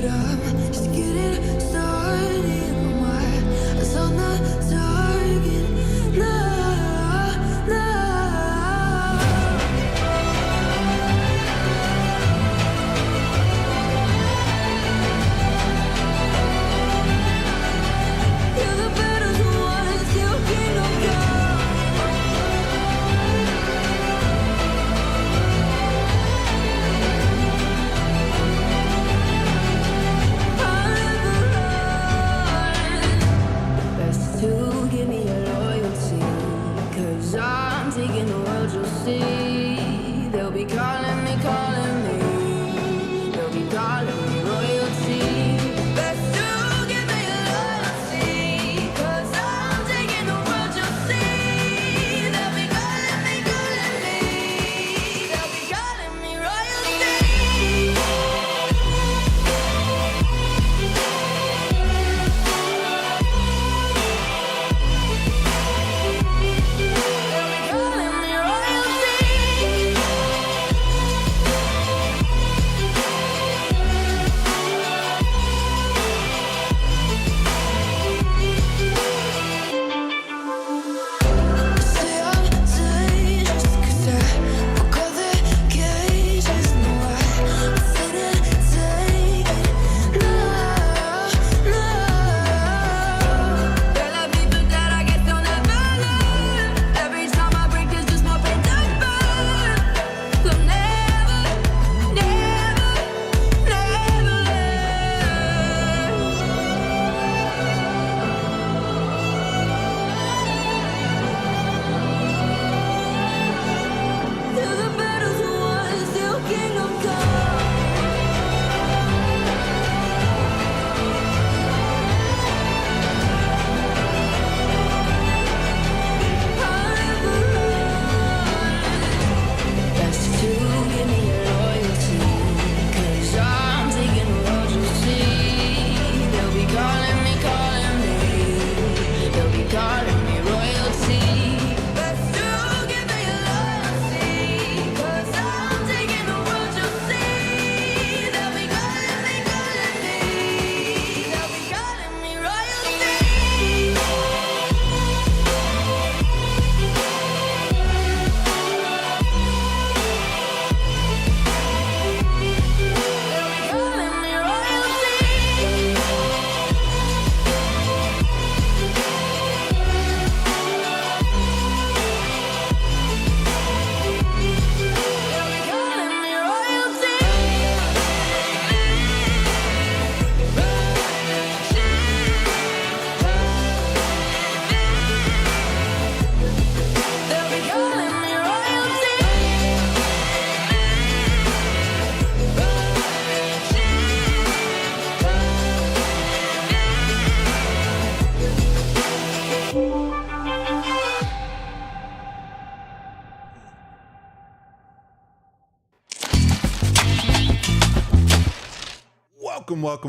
but I'm just getting started. My eyes on the target. Till the battle's won, till kingdom come. Best to give me your loyalty, 'cause I'm taking the world, you'll see. They'll be calling me, they'll be calling me royalty. Best to give me your loyalty, 'cause I'm taking the world, you'll see. They'll be calling me, they'll be calling me royalty.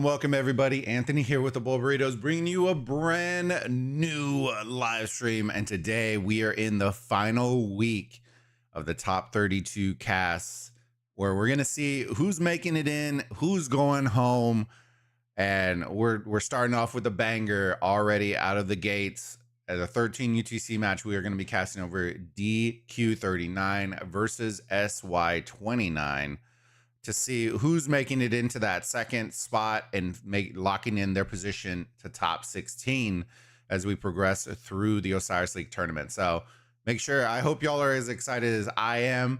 Welcome, everybody. Anthony here with the Bulbaritos, bringing you a brand new live stream. And today we are in the final week of the top 32 casts, where we're going to see who's making it in, who's going home. And we're starting off with a banger already out of the gates. As a 13 UTC match, we are going to be casting over DQ39 versus SY29. To see who's making it into that second spot and locking in their position to top 16 as we progress through the Osiris League tournament. So make sure, I hope y'all are as excited as I am.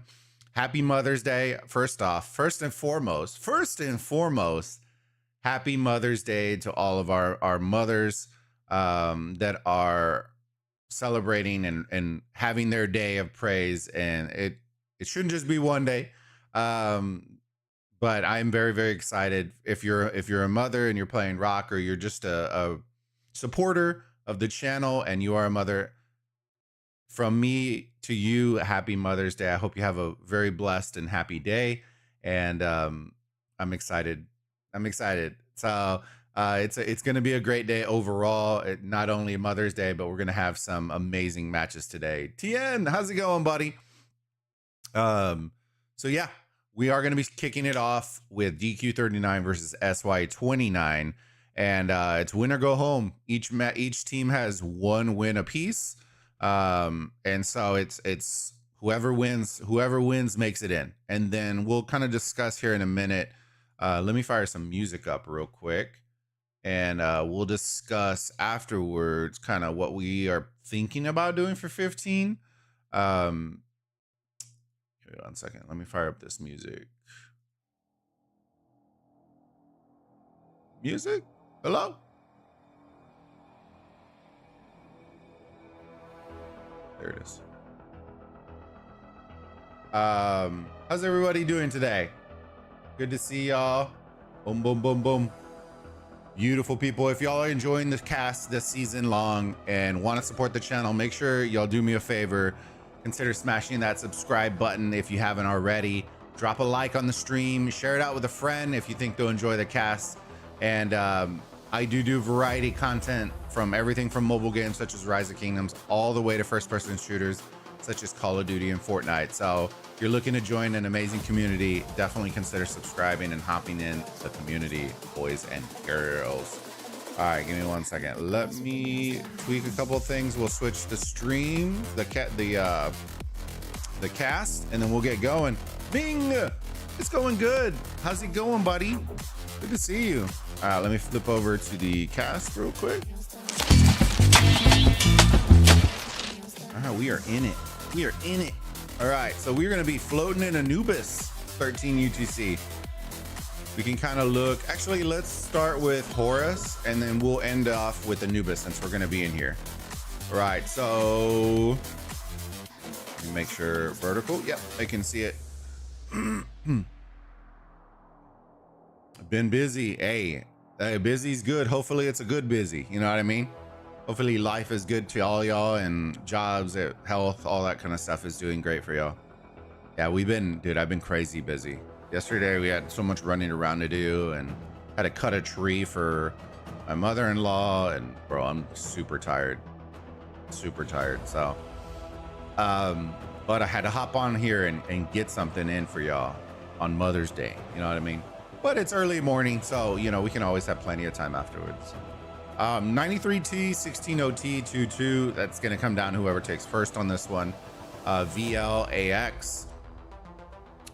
Happy Mother's Day. First and foremost, happy Mother's Day to all of our mothers that are celebrating and having their day of praise. And it shouldn't just be one day. But I'm very, very excited. If you're a mother and you're playing rock, or you're just a supporter of the channel and you are a mother, from me to you, happy Mother's Day. I hope you have a very blessed and happy day. And I'm excited. So it's going to be a great day overall. Not only Mother's Day, but we're going to have some amazing matches today. Tien, how's it going, buddy? So yeah. we are going to be kicking it off with DQ39 versus SY29, and it's win or go home. Each team has one win apiece, and so it's whoever wins makes it in, and then we'll kind of discuss here in a minute. Let me fire some music up real quick, and we'll discuss afterwards kind of what we are thinking about doing for 15. Give me 1 second. Let me fire up this music. Music? Hello? There it is. How's everybody doing today? Good to see y'all. Boom, boom, boom, boom. Beautiful people. If y'all are enjoying the cast this season long and want to support the channel, make sure y'all do me a favor. Consider smashing that subscribe button if you haven't already. Drop a like on the stream. Share it out with a friend if you think they'll enjoy the cast. And I do variety content from everything from mobile games such as Rise of Kingdoms all the way to first-person shooters such as Call of Duty and Fortnite. So if you're looking to join an amazing community, definitely consider subscribing and hopping in the community, boys and girls. All right, give me 1 second. Let me tweak a couple of things. We'll switch the stream, the cast, and then we'll get going. Bing! It's going good. How's it going, buddy? Good to see you. All right, let me flip over to the cast real quick. All right, we are in it. We are in it. All right, so we're going to be floating in Anubis 13 UTC. We can kind of look. Actually, let's start with Horus, and then we'll end off with Anubis since we're going to be in here. All right, so let me make sure vertical. Yep, I can see it. Been busy. Hey, busy's good. Hopefully it's a good busy. You know what I mean? Hopefully life is good to all y'all, and jobs, health, all that kind of stuff is doing great for y'all. Yeah, I've been crazy busy. Yesterday we had so much running around to do, and had to cut a tree for my mother-in-law, and bro, I'm super tired. So, but I had to hop on here and get something in for y'all on Mother's Day. You know what I mean? But it's early morning, so, you know, we can always have plenty of time afterwards. 93T, 16OT, 22. That's going to come down to whoever takes first on this one. VLAX.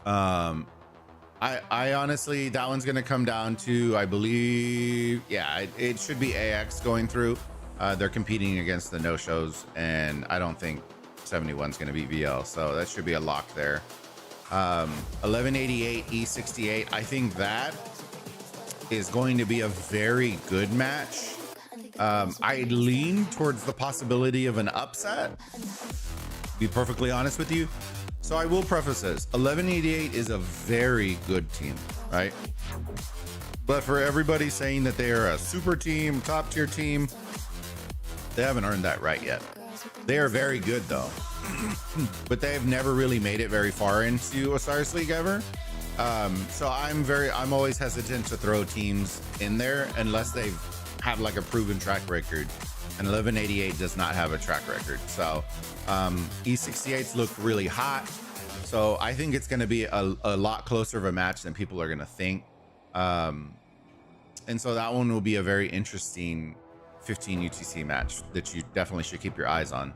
I honestly, that one's going to come down to, I believe, yeah, it should be AX going through. They're competing against the no-shows, and I don't think 71's going to beat VL, so that should be a lock there. 1188 E68. I think that is going to be a very good match. I lean towards the possibility of an upset, be perfectly honest with you. So I will preface this. 1188 is a very good team, right? But for everybody saying that they are a super team, top tier team, they haven't earned that right yet. They are very good though. But they've never really made it very far into Osiris League ever. So I'm always hesitant to throw teams in there unless they have like a proven track record, and 1188 does not have a track record. So E68s look really hot, so I think it's going to be a lot closer of a match than people are going to think, and so that one will be a very interesting 15 UTC match that you definitely should keep your eyes on.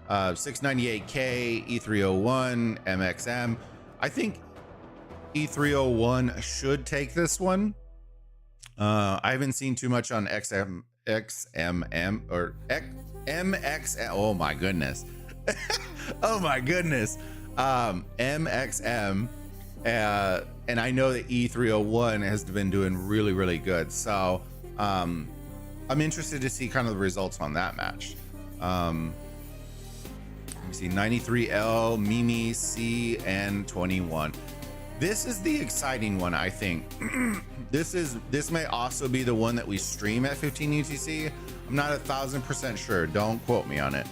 698K, E301, MXM. I think E301 should take this one. I haven't seen too much on XMM or MXM. Oh my goodness. Oh my goodness. MXM. And I know that E301 has been doing really, really good. So I'm interested to see kind of the results on that match. Let me see. 93L, Mimi, C, and 21. This is the exciting one, I think. This may also be the one that we stream at 15 UTC. I'm not 1000% sure. Don't quote me on it.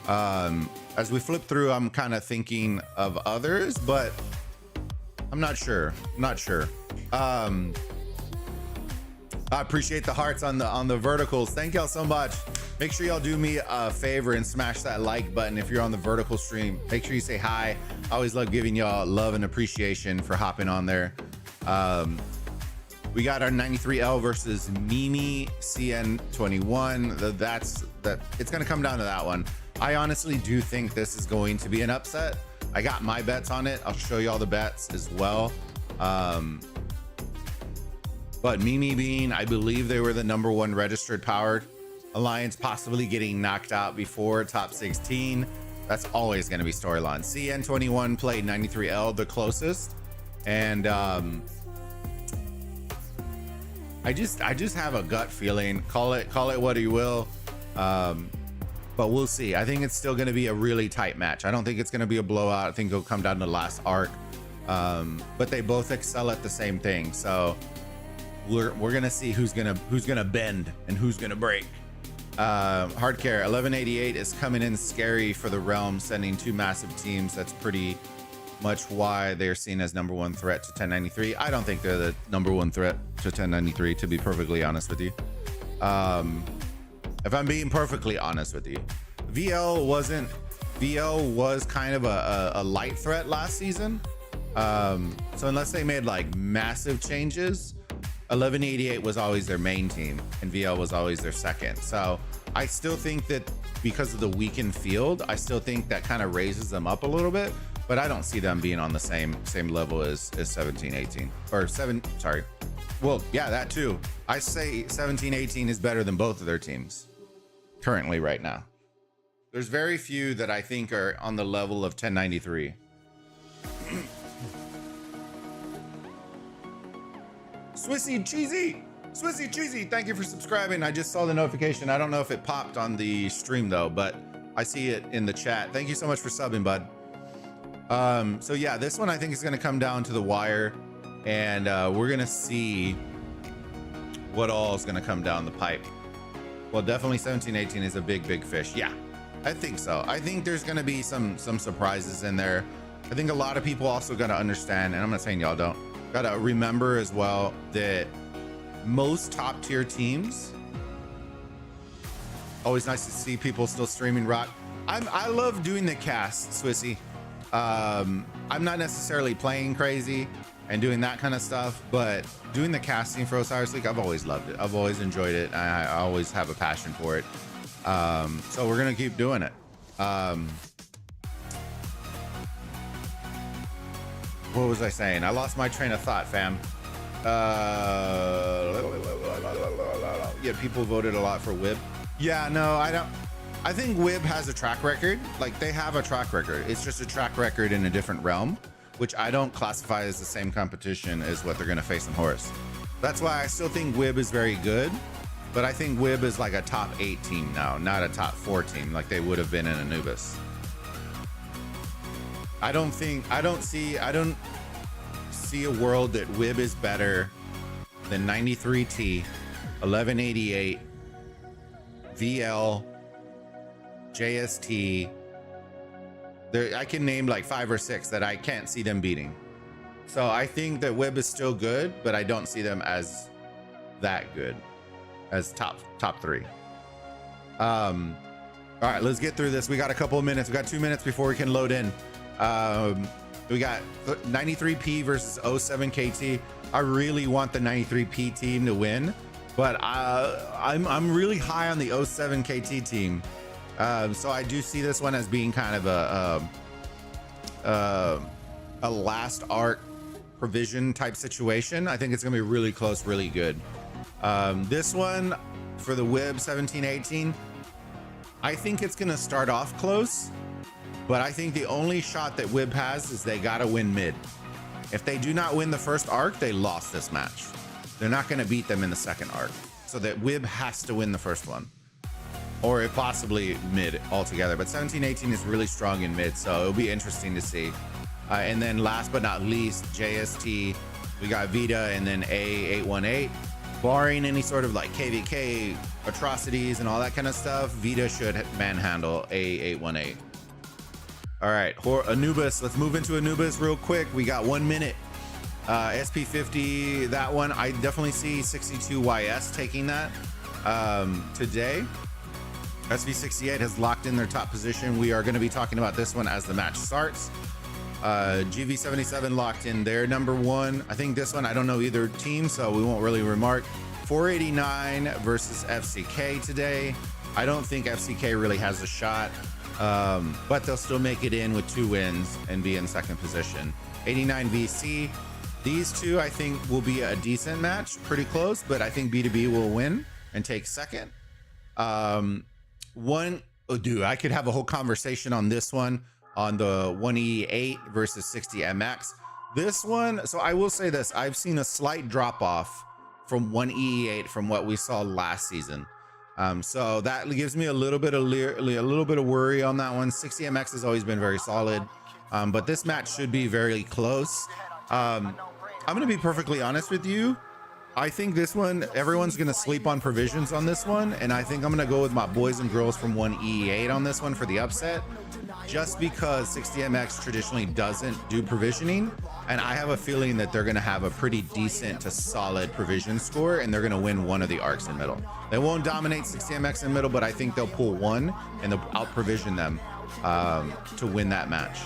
As we flip through, I'm kind of thinking of others, but I'm not sure. I appreciate the hearts on the verticals. Thank y'all so much. Make sure y'all do me a favor and smash that like button if you're on the vertical stream. Make sure you say hi. I always love giving y'all love and appreciation for hopping on there. We got our 93L versus Mimi CN21. It's gonna come down to that one. I honestly do think this is going to be an upset. I got my bets on it. I'll show you all the bets as well. But Mimi being, I believe they were the #1 registered powered alliance, possibly getting knocked out before top 16. That's always going to be storyline. CN21 played 93L the closest, and I just have a gut feeling. Call it what you will, but we'll see. I think it's still going to be a really tight match. I don't think it's going to be a blowout. I think it'll come down to the last arc. But they both excel at the same thing, so we're gonna see who's gonna bend and who's gonna break. Hardcare 1188 is coming in scary for the realm, sending 2 massive teams. That's pretty much why they're seen as #1 threat to 1093. I don't think they're the #1 threat to 1093, to be perfectly honest with you. If I'm being perfectly honest with you, VL was kind of a light threat last season. So unless they made like massive changes, 1188 was always their main team and VL was always their second. So I still think that because of the weakened field, I still think that kind of raises them up a little bit, but I don't see them being on the same level as 1718 or 7. Sorry. Well, yeah, that too. I say 1718 is better than both of their teams currently right now. There's very few that I think are on the level of 1093. Swissy Cheesy, thank you for subscribing. I just saw the notification. I don't know if it popped on the stream though, but I see it in the chat. Thank you so much for subbing, bud. So yeah, this one I think is going to come down to the wire, and we're going to see what all is going to come down the pipe. Well, definitely 1718 is a big fish. Yeah, I think so. I think there's going to be some surprises in there. I think a lot of people also got to understand, and I'm not saying y'all don't, got to remember as well that most top tier teams, always nice to see people still streaming rock. I love doing the cast, Swissy. I'm not necessarily playing crazy and doing that kind of stuff, but doing the casting for Osiris League, I've always loved it. I've always enjoyed it. I always have a passion for it. So we're gonna keep doing it. What was I saying? I lost my train of thought, fam. Yeah, people voted a lot for Wib. Yeah, no, I don't. I think Wib has a track record. Like, they have a track record. It's just a track record in a different realm, which I don't classify as the same competition as what they're gonna face in Horus. That's why I still think Wib is very good, but I think Wib is like a top 8 team now, not a top 4 team like they would have been in Anubis. I don't see a world that Wib is better than 93T, 1188, VL, JST. There, I can name like 5 or 6 that I can't see them beating. So I think that Wib is still good, but I don't see them as that good as top 3. All right, let's get through this. We got a couple of minutes. We got 2 minutes before we can load in. We got 93P versus 07KT. I really want the 93P team to win, but I'm really high on the 07KT team. So I do see this one as being kind of a last arc provision type situation. I think it's gonna be really close, really good. This one for the Wib 1718, I think it's gonna start off close, but I think the only shot that Wib has is they gotta win mid. If they do not win the first arc, they lost this match. They're not gonna beat them in the second arc. So that Wib has to win the first one, or if possibly mid altogether. But 1718 is really strong in mid, so it'll be interesting to see. And then last but not least, JST, we got Vita and then A818. Barring any sort of like KVK atrocities and all that kind of stuff, Vita should manhandle A818. All right, Anubis, let's move into Anubis real quick. We got 1 minute. SP50, that one, I definitely see 62YS taking that today. SV68 has locked in their top position. We are going to be talking about this one as the match starts. GV77 locked in their number one. I think this one, I don't know either team, so we won't really remark. 489 versus FCK today. I don't think FCK really has a shot, but they'll still make it in with 2 wins and be in second position. 89 VC. These two, I think, will be a decent match, pretty close, but I think B2B will win and take second. I could have a whole conversation on this one, on the 1E8 versus 60 MX. This one, so I will say this, I've seen a slight drop off from 1E8 from what we saw last season. So that gives me a little bit of worry on that one. 60 MX has always been very solid, but this match should be very close. I'm going to be perfectly honest with you. I think this one, everyone's going to sleep on provisions on this one. And I think I'm going to go with my boys and girls from 1E8 on this one for the upset, just because 60MX traditionally doesn't do provisioning. And I have a feeling that they're going to have a pretty decent to solid provision score, and they're going to win one of the arcs in middle. They won't dominate 60MX in middle, but I think they'll pull one and they'll out provision them to win that match.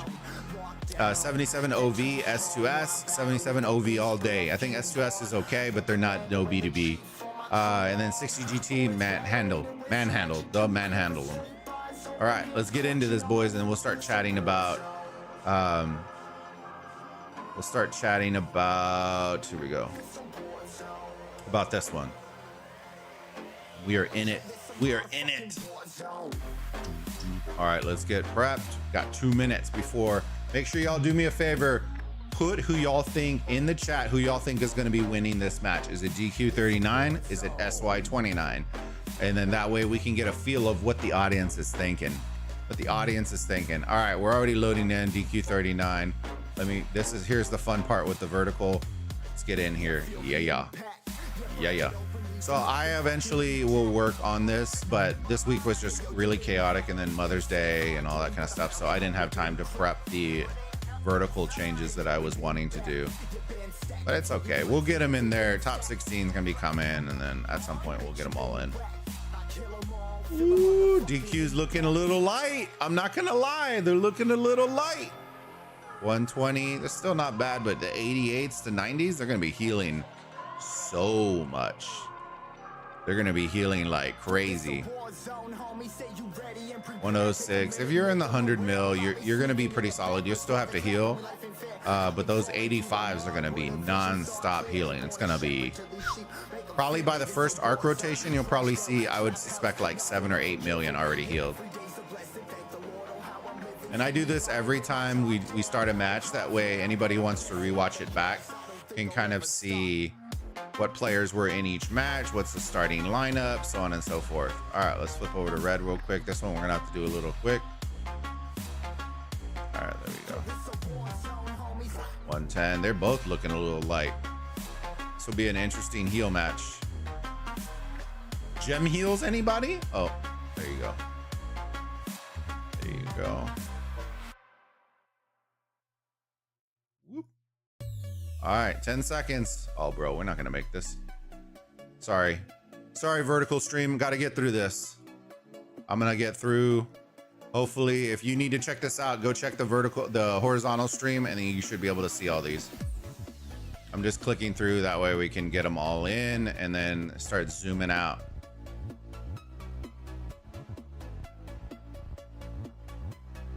77 OV, S2S, 77 OV all day. I think S2S is okay, but they're not no B2B. And then 60 GT, manhandle them. All right, let's get into this, boys, and we'll start chatting about, here we go, about this one. We are in it. All right, let's get prepped. Got 2 minutes before. Make sure y'all do me a favor. Put who y'all think in the chat, who y'all think is going to be winning this match. Is it DQ39? Is it SY29? And then that way we can get a feel of what the audience is thinking. All right, we're already loading in DQ39. Here's the fun part with the vertical. Let's get in here. Yeah. So I eventually will work on this, but this week was just really chaotic, and then Mother's Day and all that kind of stuff. So I didn't have time to prep the vertical changes that I was wanting to do, but it's okay. We'll get them in there. Top 16 is going to be coming, and then at some point we'll get them all in. Ooh, DQ's looking a little light. I'm not going to lie. They're looking a little light. 120. That's still not bad, but the 88s to 90s, they're going to be healing so much. They're going to be healing like crazy. 106. If you're in the 100 mil, you're going to be pretty solid. You'll still have to heal. But those 85s are going to be non-stop healing. It's going to be probably by the first arc rotation, you'll probably see, I would suspect, like 7 or 8 million already healed. And I do this every time we start a match. That way anybody who wants to rewatch it back can kind of see what players were in each match, what's the starting lineup, so on and so forth. All right, let's flip over to red real quick. This one we're gonna have to do a little quick. All right, there we go. 110. They're both looking a little light. This will be an interesting heal match. Gem heals, anybody? Oh, there you go. Whoop. All right, 10 seconds. Oh, bro, we're not gonna make this. Sorry, vertical stream. Got to get through this. I'm gonna get through. Hopefully, if you need to check this out, go check the horizontal stream, and then you should be able to see all these. I'm just clicking through. That way we can get them all in, and then start zooming out.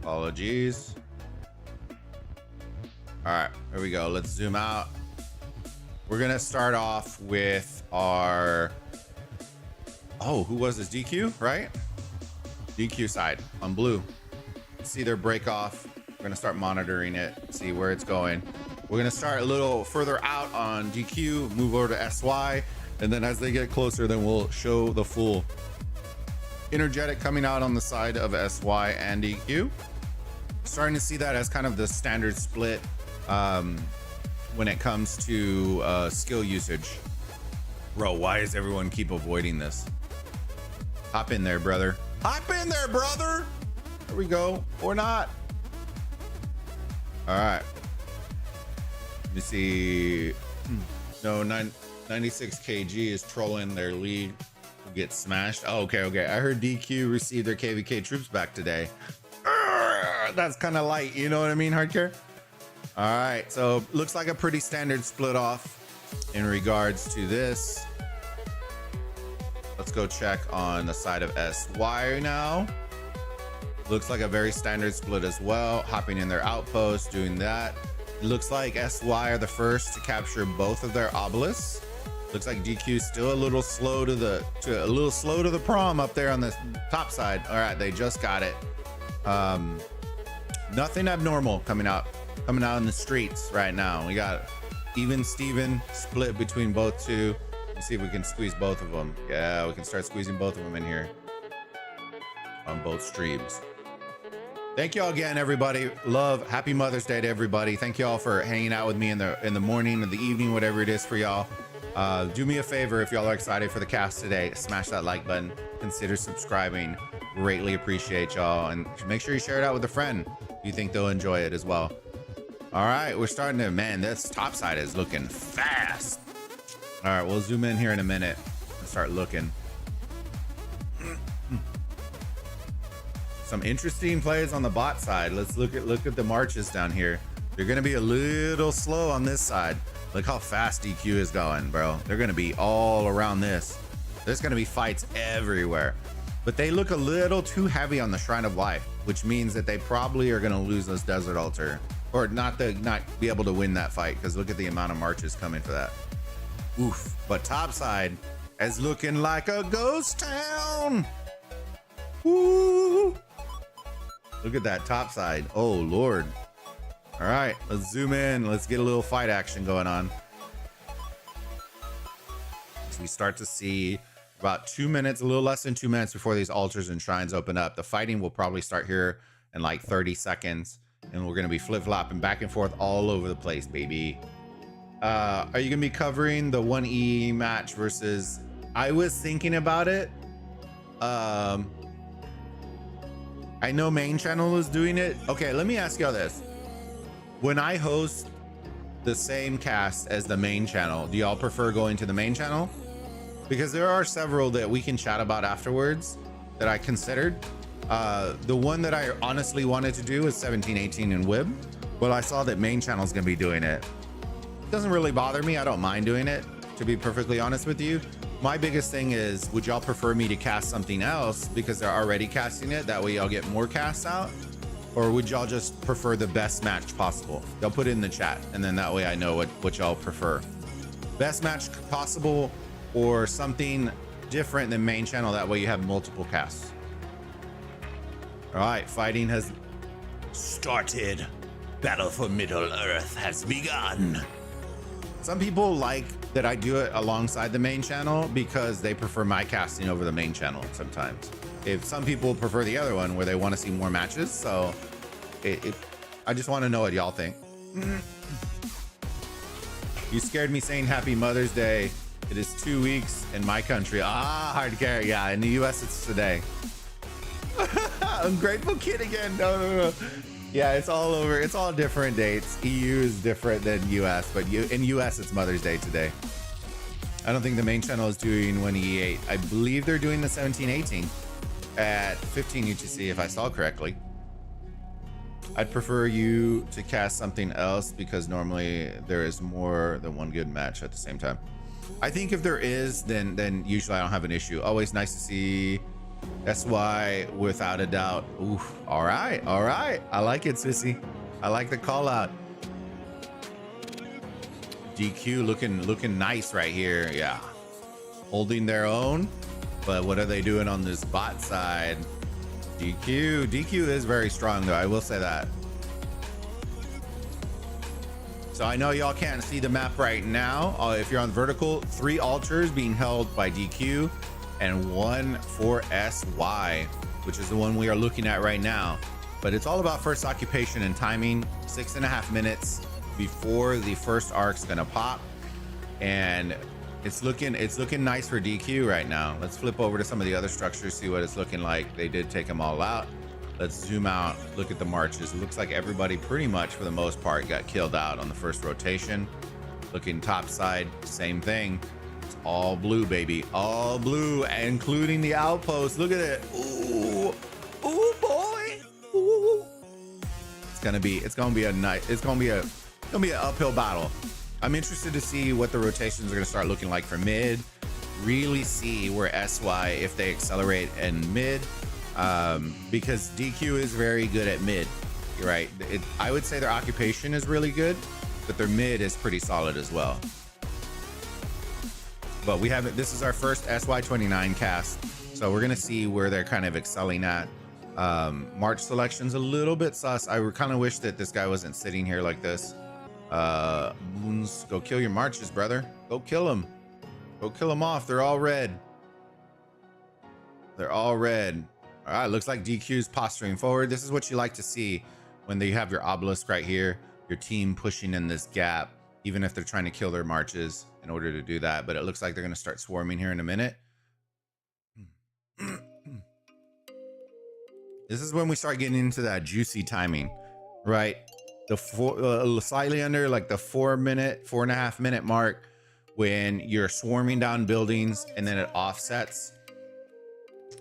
Apologies. All right, here we go. Let's zoom out. We're gonna start off with our, who was this? DQ, right? DQ side on blue. See their break off. We're gonna start monitoring it, see where it's going. We're gonna start a little further out on DQ, move over to SY, and then as they get closer, then we'll show the full energetic coming out on the side of SY and DQ. Starting to see that as kind of the standard split when it comes to skill usage. Bro, why does everyone keep avoiding this? Hop in there, brother. Hop in there, brother. There we go. Or not. All right. Let me see. No, 96 kg is trolling their lead. get smashed. Oh, okay. I heard DQ received their KVK troops back today. Urgh, that's kind of light, you know what I mean, Hardcore? All right, so looks like a pretty standard split off in regards to this. Let's go check on the side of SY now. Looks like a very standard split as well, hopping in their outpost, doing that. It looks like SY are the first to capture both of their obelisks. Looks like DQ still a little slow to the prom up there on the top side. All right, they just got it. Nothing abnormal coming out in the streets right now. We got even Steven split between both two. Let's see if we can squeeze both of them. Yeah, we can start squeezing both of them in here on both streams. Thank you all again, everybody. Love, happy Mother's Day to everybody. Thank you all for hanging out with me in the morning or the evening, whatever it is for y'all. Do me a favor, if y'all are excited for the cast today, smash that like button, consider subscribing. Greatly appreciate y'all, and make sure you share it out with a friend. You think they'll enjoy it as well. All right, we're starting to, man, this top side is looking fast. All right, we'll zoom in here in a minute and start looking. Some interesting plays on the bot side. Let's look at the marches down here. They're gonna be a little slow on this side. Look how fast DQ is going, bro. They're gonna be all around this. There's gonna be fights everywhere. But they look a little too heavy on the Shrine of Life, which means that they probably are gonna lose this Desert Altar. Or not be able to win that fight, because look at the amount of marches coming for that. Oof. But topside is looking like a ghost town. Woo! Look at that topside. Oh, Lord. All right, let's zoom in. Let's get a little fight action going on. So we start to see about 2 minutes, a little less than 2 minutes before these altars and shrines open up. The fighting will probably start here in like 30 seconds. And we're going to be flip-flopping back and forth all over the place, baby. Are you going to be covering the 1E match versus... I was thinking about it. I know main channel is doing it. Okay, let me ask y'all this. When I host the same cast as the main channel, do y'all prefer going to the main channel? Because there are several that we can chat about afterwards that I considered. The one that I honestly wanted to do is 1718 and Wib, but I saw that main channel is going to be doing it. It doesn't really bother me. I don't mind doing it, to be perfectly honest with you. My biggest thing is, would y'all prefer me to cast something else because they're already casting it? That way y'all get more casts out? Or would y'all just prefer the best match possible? They'll put it in the chat, and then that way I know what y'all prefer. Best match possible or something different than main channel. That way you have multiple casts. All right, fighting has started. Battle for Middle Earth has begun. Some people like that I do it alongside the main channel because they prefer my casting over the main channel sometimes. If some people prefer the other one where they want to see more matches. So I just want to know what y'all think. You scared me saying Happy Mother's Day. It is 2 weeks in my country. Hard carry. Yeah, in the US it's today. Ungrateful kid again. No. Yeah, it's all over. It's all different dates. EU is different than US, but in US it's Mother's Day today. I don't think the main channel is doing 1E8. I believe they're doing the 1718 at 15 UTC if I saw correctly. I'd prefer you to cast something else because normally there is more than one good match at the same time. I think if there is, then usually I don't have an issue. Always nice to see SY without a doubt. Oof. All right. I like it, sissy. I like the call out. DQ looking nice right here. Yeah, holding their own. But what are they doing on this bot side? DQ is very strong though, I will say that. So I know y'all can't see the map right now. If you're on vertical, 3 altars being held by DQ and 1 for SY, which is the one we are looking at right now. But it's all about first occupation and timing. 6.5 minutes before the first arc's gonna pop, and it's looking nice for DQ right now. Let's flip over to some of the other structures, see what it's looking like. They did take them all out. Let's zoom out, look at the marches. It looks like everybody pretty much for the most part got killed out on the first rotation. Looking top side, same thing. All blue, baby. All blue, including the outpost. Look at it. Ooh. Ooh, boy. Ooh. It's gonna be a night. It's gonna be an uphill battle. I'm interested to see what the rotations are gonna start looking like for mid. Really see where SY, if they accelerate in mid, because DQ is very good at mid. You're right. I would say their occupation is really good, but their mid is pretty solid as well. But we haven't. This is our first SY29 cast, so we're gonna see where they're kind of excelling at. March selection's a little bit sus. I kind of wish that this guy wasn't sitting here like this. Moons, go kill your marches, brother. Go kill them. Go kill them off. They're all red. They're all red. All right, looks like DQ's posturing forward. This is what you like to see when they have your obelisk right here, your team pushing in this gap, even if they're trying to kill their marches in order to do that. But it looks like they're going to start swarming here in a minute. This is when we start getting into that juicy timing, right? The slightly under like the 4.5 minute mark, when you're swarming down buildings and then it offsets,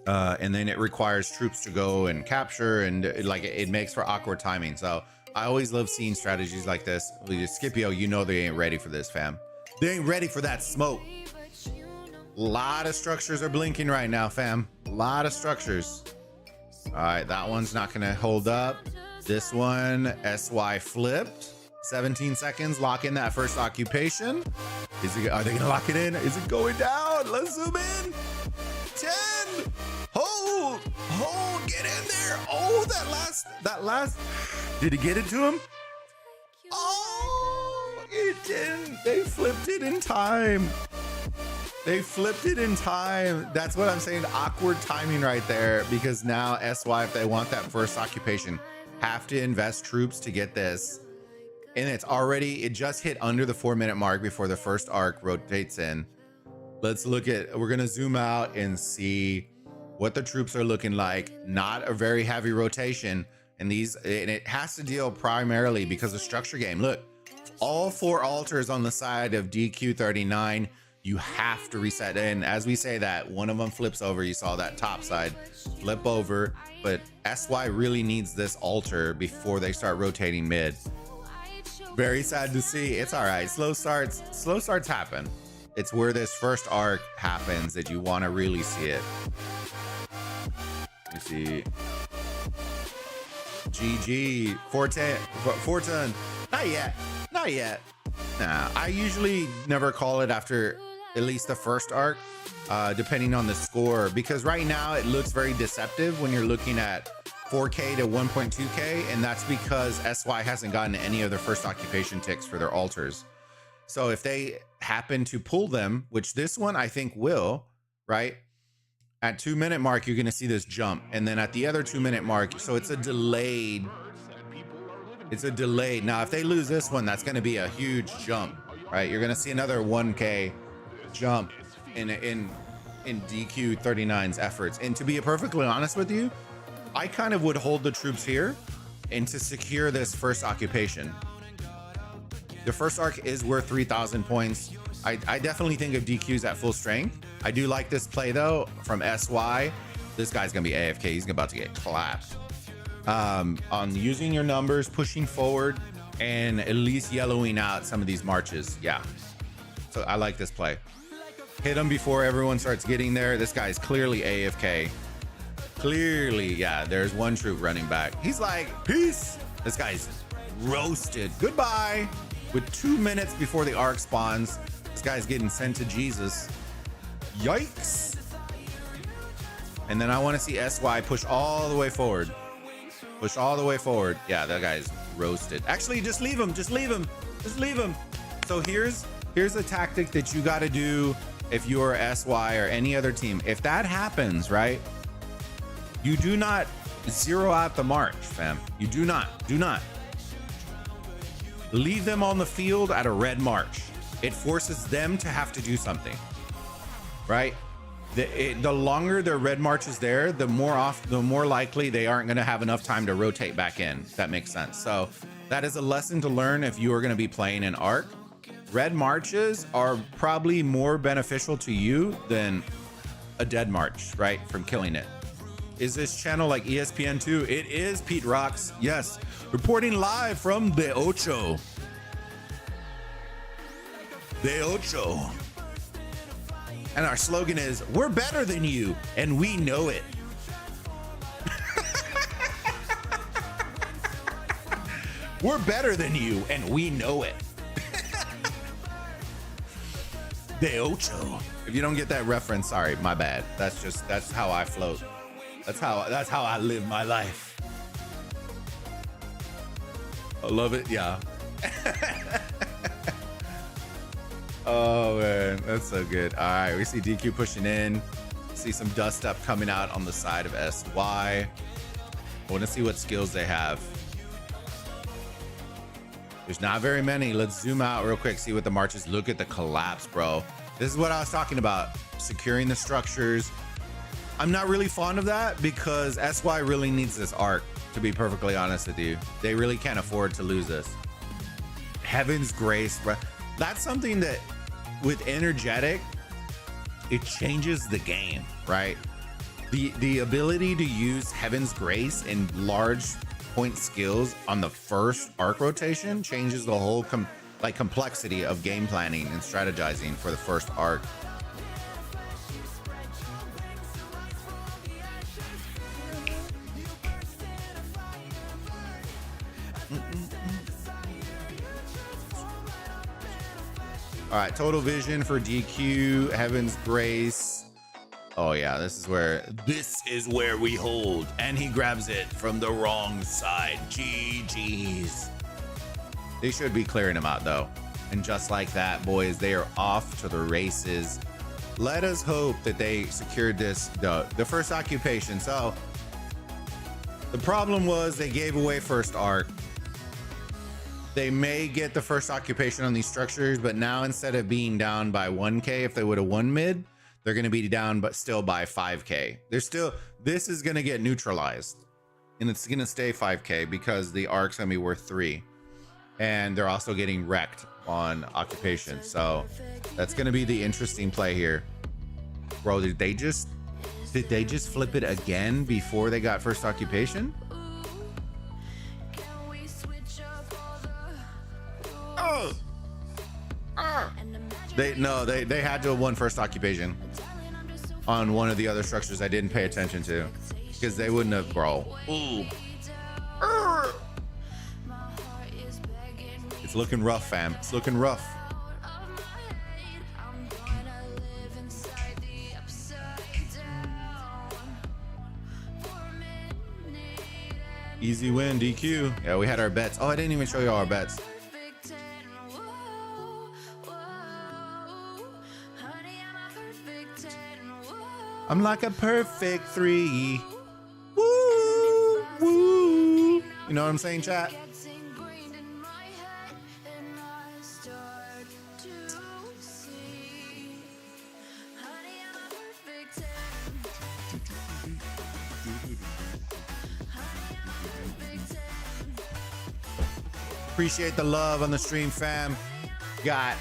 and then it requires troops to go and capture, and it makes for awkward timing. So I always love seeing strategies like this. Scipio, you know they ain't ready for this, fam. They ain't ready for that smoke. A lot of structures are blinking right now, fam. A lot of structures. All right, that one's not gonna hold up. This one, SY flipped. 17 seconds, lock in that first occupation. Are they gonna lock it in? Is it going down? Let's zoom in. 10. Hold, get in there. Oh, that last. Did he get it to him? Oh, it didn't. They flipped it in time. They flipped it in time. That's what I'm saying. Awkward timing right there, because now SY, if they want that first occupation, have to invest troops to get this. And it just hit under the 4-minute mark before the first arc rotates in. Let's look at, we're gonna zoom out and see what the troops are looking like. Not a very heavy rotation. And it has to deal primarily because of structure game. Look, all 4 altars on the side of DQ39. You have to reset. And as we say that, one of them flips over. You saw that top side flip over, but SY really needs this altar before they start rotating mid. Very sad to see. It's all right. Slow starts happen. It's where this first arc happens that you want to really see it. You see GG Fortune. Not yet. Nah, I usually never call it after at least the first arc, depending on the score, because right now it looks very deceptive when you're looking at 4K to 1.2K, and that's because SY hasn't gotten any of their first occupation ticks for their altars. So if they happen to pull them, which this one I think will, right? At 2-minute mark, you're gonna see this jump, and then at the other 2-minute mark, so it's a delayed. Now, if they lose this one, that's gonna be a huge jump, right? You're gonna see another 1K jump in DQ39's efforts. And to be perfectly honest with you, I kind of would hold the troops here and to secure this first occupation. The first arc is worth 3,000 points. I definitely think of DQ's at full strength. I do like this play though from SY. This guy's gonna be AFK. He's about to get clapped. On using your numbers, pushing forward, and at least yellowing out some of these marches. Yeah. So I like this play. Hit him before everyone starts getting there. This guy's clearly AFK. Clearly, yeah, there's one troop running back. He's like, peace. This guy's roasted. Goodbye. With 2 minutes before the arc spawns, this guy's getting sent to Jesus. Yikes. And then I want to see SY push all the way forward. Push all the way forward. Yeah, that guy's roasted. Actually, just leave him. Just leave him. Just leave him. So here's a tactic that you got to do if you're SY or any other team. If that happens, right? You do not zero out the march, fam. You do not. Leave them on the field at a red march. It forces them to have to do something, right? The longer their red march is there, the more likely they aren't going to have enough time to rotate back in. If that makes sense. So that is a lesson to learn if you are going to be playing an arc. red marches are probably more beneficial to you than a dead march, right? From killing it. Is this channel like ESPN2? It is, Pete Rocks. Yes. Reporting live from the Ocho. The Ocho. And our slogan is, we're better than you, and we know it. We're better than you, and we know it. The Ocho. If you don't get that reference, sorry, my bad. That's how I float. That's how I live my life. I love it, yeah. Oh man, that's so good. All right, we see DQ pushing in. See some dust up coming out on the side of SY. I want to see what skills they have. There's not very many. Let's zoom out real quick, see what the marches. Look at the collapse, bro. This is what I was talking about. Securing the structures. I'm not really fond of that because SY really needs this arc, to be perfectly honest with you. They really can't afford to lose this. Heaven's Grace, bro. That's something that with energetic, it changes the game, right? The ability to use Heaven's Grace in large point skills on the first arc rotation changes the whole complexity of game planning and strategizing for the first arc. All right, total vision for DQ, Heaven's Grace. Oh yeah, this is where we hold. And he grabs it from the wrong side. GG's. They should be clearing him out though. And just like that, boys, they are off to the races. Let us hope that they secured this, the first occupation. So the problem was they gave away first arc. They may get the first occupation on these structures, but now instead of being down by 1K, if they would have won mid, they're going to be down, but still by 5K. This is going to get neutralized and it's going to stay 5K because the arc's going to be worth 3. And they're also getting wrecked on occupation. So that's going to be the interesting play here. Bro, did they just flip it again before they got first occupation? They had to have won first occupation on one of the other structures I didn't pay attention to because they wouldn't have, bro. Ooh. It's looking rough, fam. It's looking rough. Easy win, DQ. Yeah, we had our bets. Oh, I didn't even show you all our bets. I'm like a perfect 3. Woo, woo. You know what I'm saying, chat? Appreciate the love on the stream, fam. Got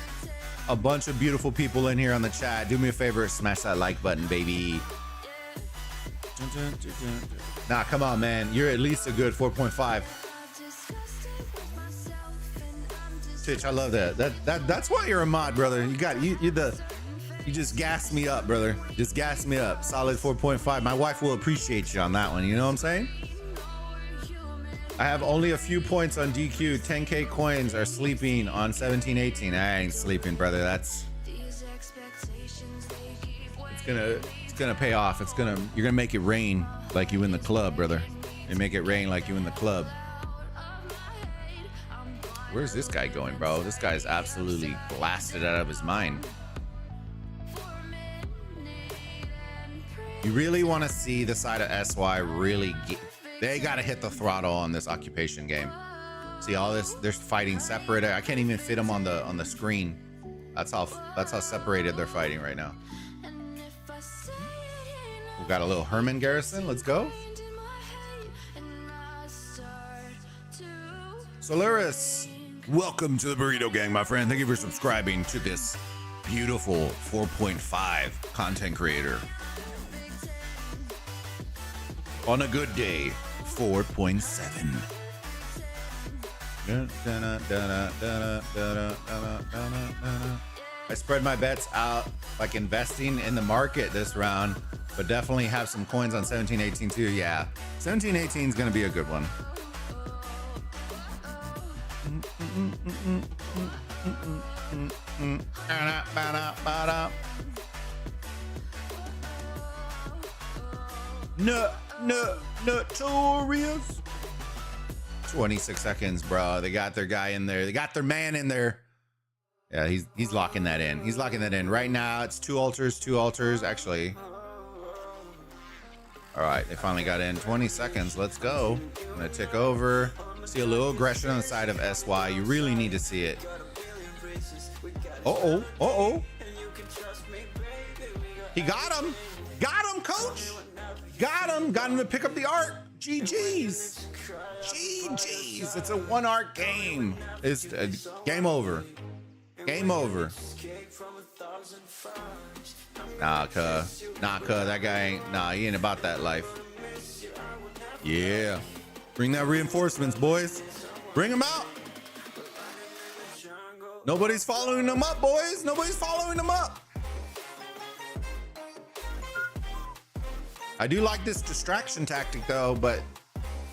a bunch of beautiful people in here on the chat. Do me a favor, smash that like button, baby. Nah, come on, man. You're at least a good 4.5. Titch, I love that. That's why you're a mod, brother. You just gassed me up, brother. Just gassed me up. Solid 4.5. My wife will appreciate you on that one. You know what I'm saying? I have only a few points on DQ. 10K coins are sleeping on 1718. I ain't sleeping, brother. It's gonna pay off. You're gonna make it rain like you in the club, brother. And make it rain like you in the club. Where's this guy going, bro? This guy's absolutely blasted out of his mind. You really want to see the side of SY really they got to hit the throttle on this occupation game. See all this, they're fighting separate. I can't even fit them on the screen. That's how separated they're fighting right now. We got a little Herman Garrison. Let's go. Solaris. Welcome to the Burrito Gang, my friend. Thank you for subscribing to this beautiful 4.5 content creator. On a good day, 4.7. I spread my bets out like investing in the market this round, but definitely have some coins on 1718 too. Yeah, 1718 is going to be a good one. Notorious. 26 seconds, bro. They got their guy in there. They got their man in there. Yeah, he's locking that in. He's locking that in right now. It's two altars actually. All right, they finally got in. 20 seconds. Let's go. I'm gonna tick over. See a little aggression on the side of SY. You really need to see it. Uh-oh. He got him. Got him, coach. Got him to pick up the arc. GG's. It's a one arc game. It's game over. Game over. Nah, that guy ain't, he ain't about that life. Yeah. Bring that reinforcements, boys. Bring them out. Nobody's following them up, boys. Nobody's following them up. I do like this distraction tactic though, but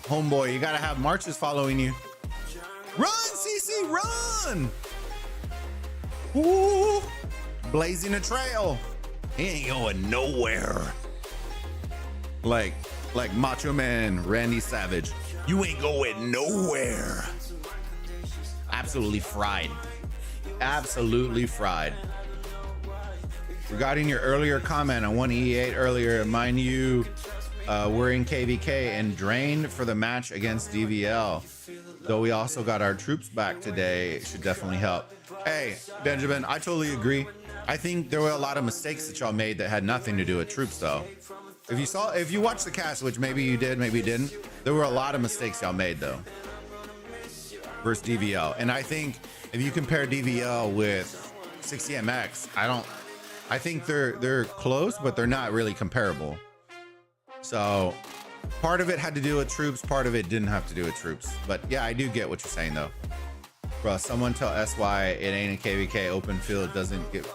homeboy, you gotta have marches following you. Run, CC, run! Ooh, blazing a trail. He ain't going nowhere. Like Macho Man Randy Savage. You ain't going nowhere. Absolutely fried. Absolutely fried. Regarding your earlier comment on 1E8 earlier, mind you, we're in KVK and drained for the match against DVL. Though we also got our troops back today, it should definitely help. Hey, Benjamin, I totally agree. I think there were a lot of mistakes that y'all made that had nothing to do with troops though. If you watched the cast, which maybe you did, maybe you didn't, there were a lot of mistakes y'all made though versus DVL. And I think if you compare DVL with 60MX, I think they're close, but they're not really comparable. So part of it had to do with troops, part of it didn't have to do with troops. But yeah, I do get what you're saying though. Bro, someone tell SY it ain't a KVK open field, doesn't give.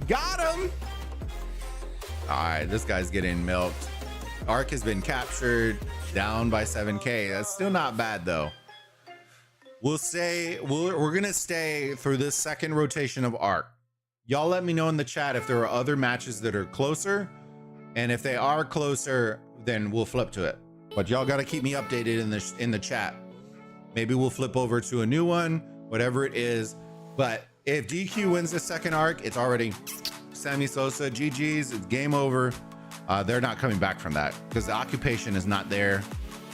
Got him. All right, this guy's getting milked. Arc has been captured, down by 7K. That's still not bad though. We're gonna stay through this second rotation of Arc. Y'all let me know in the chat if there are other matches that are closer, and if they are closer, then we'll flip to it. But y'all gotta keep me updated in the chat. Maybe we'll flip over to a new one, whatever it is. But if DQ wins the second arc, it's already Sammy Sosa, GG's, it's game over. They're not coming back from that because the occupation is not there.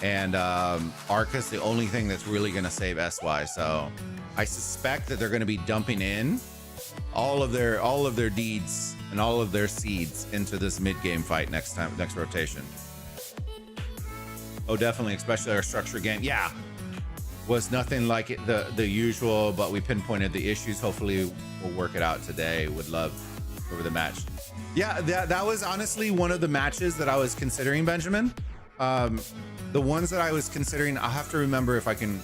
And Arc is the only thing that's really gonna save SY. So I suspect that they're gonna be dumping in all of their deeds and all of their seeds into this mid-game fight next rotation. Oh, definitely, especially our structure game. Yeah, was nothing like it, the usual, but we pinpointed the issues. Hopefully we'll work it out today. Would love over the match. Yeah, that was honestly one of the matches that I was considering, Benjamin. The ones that I was considering, I'll have to remember if I can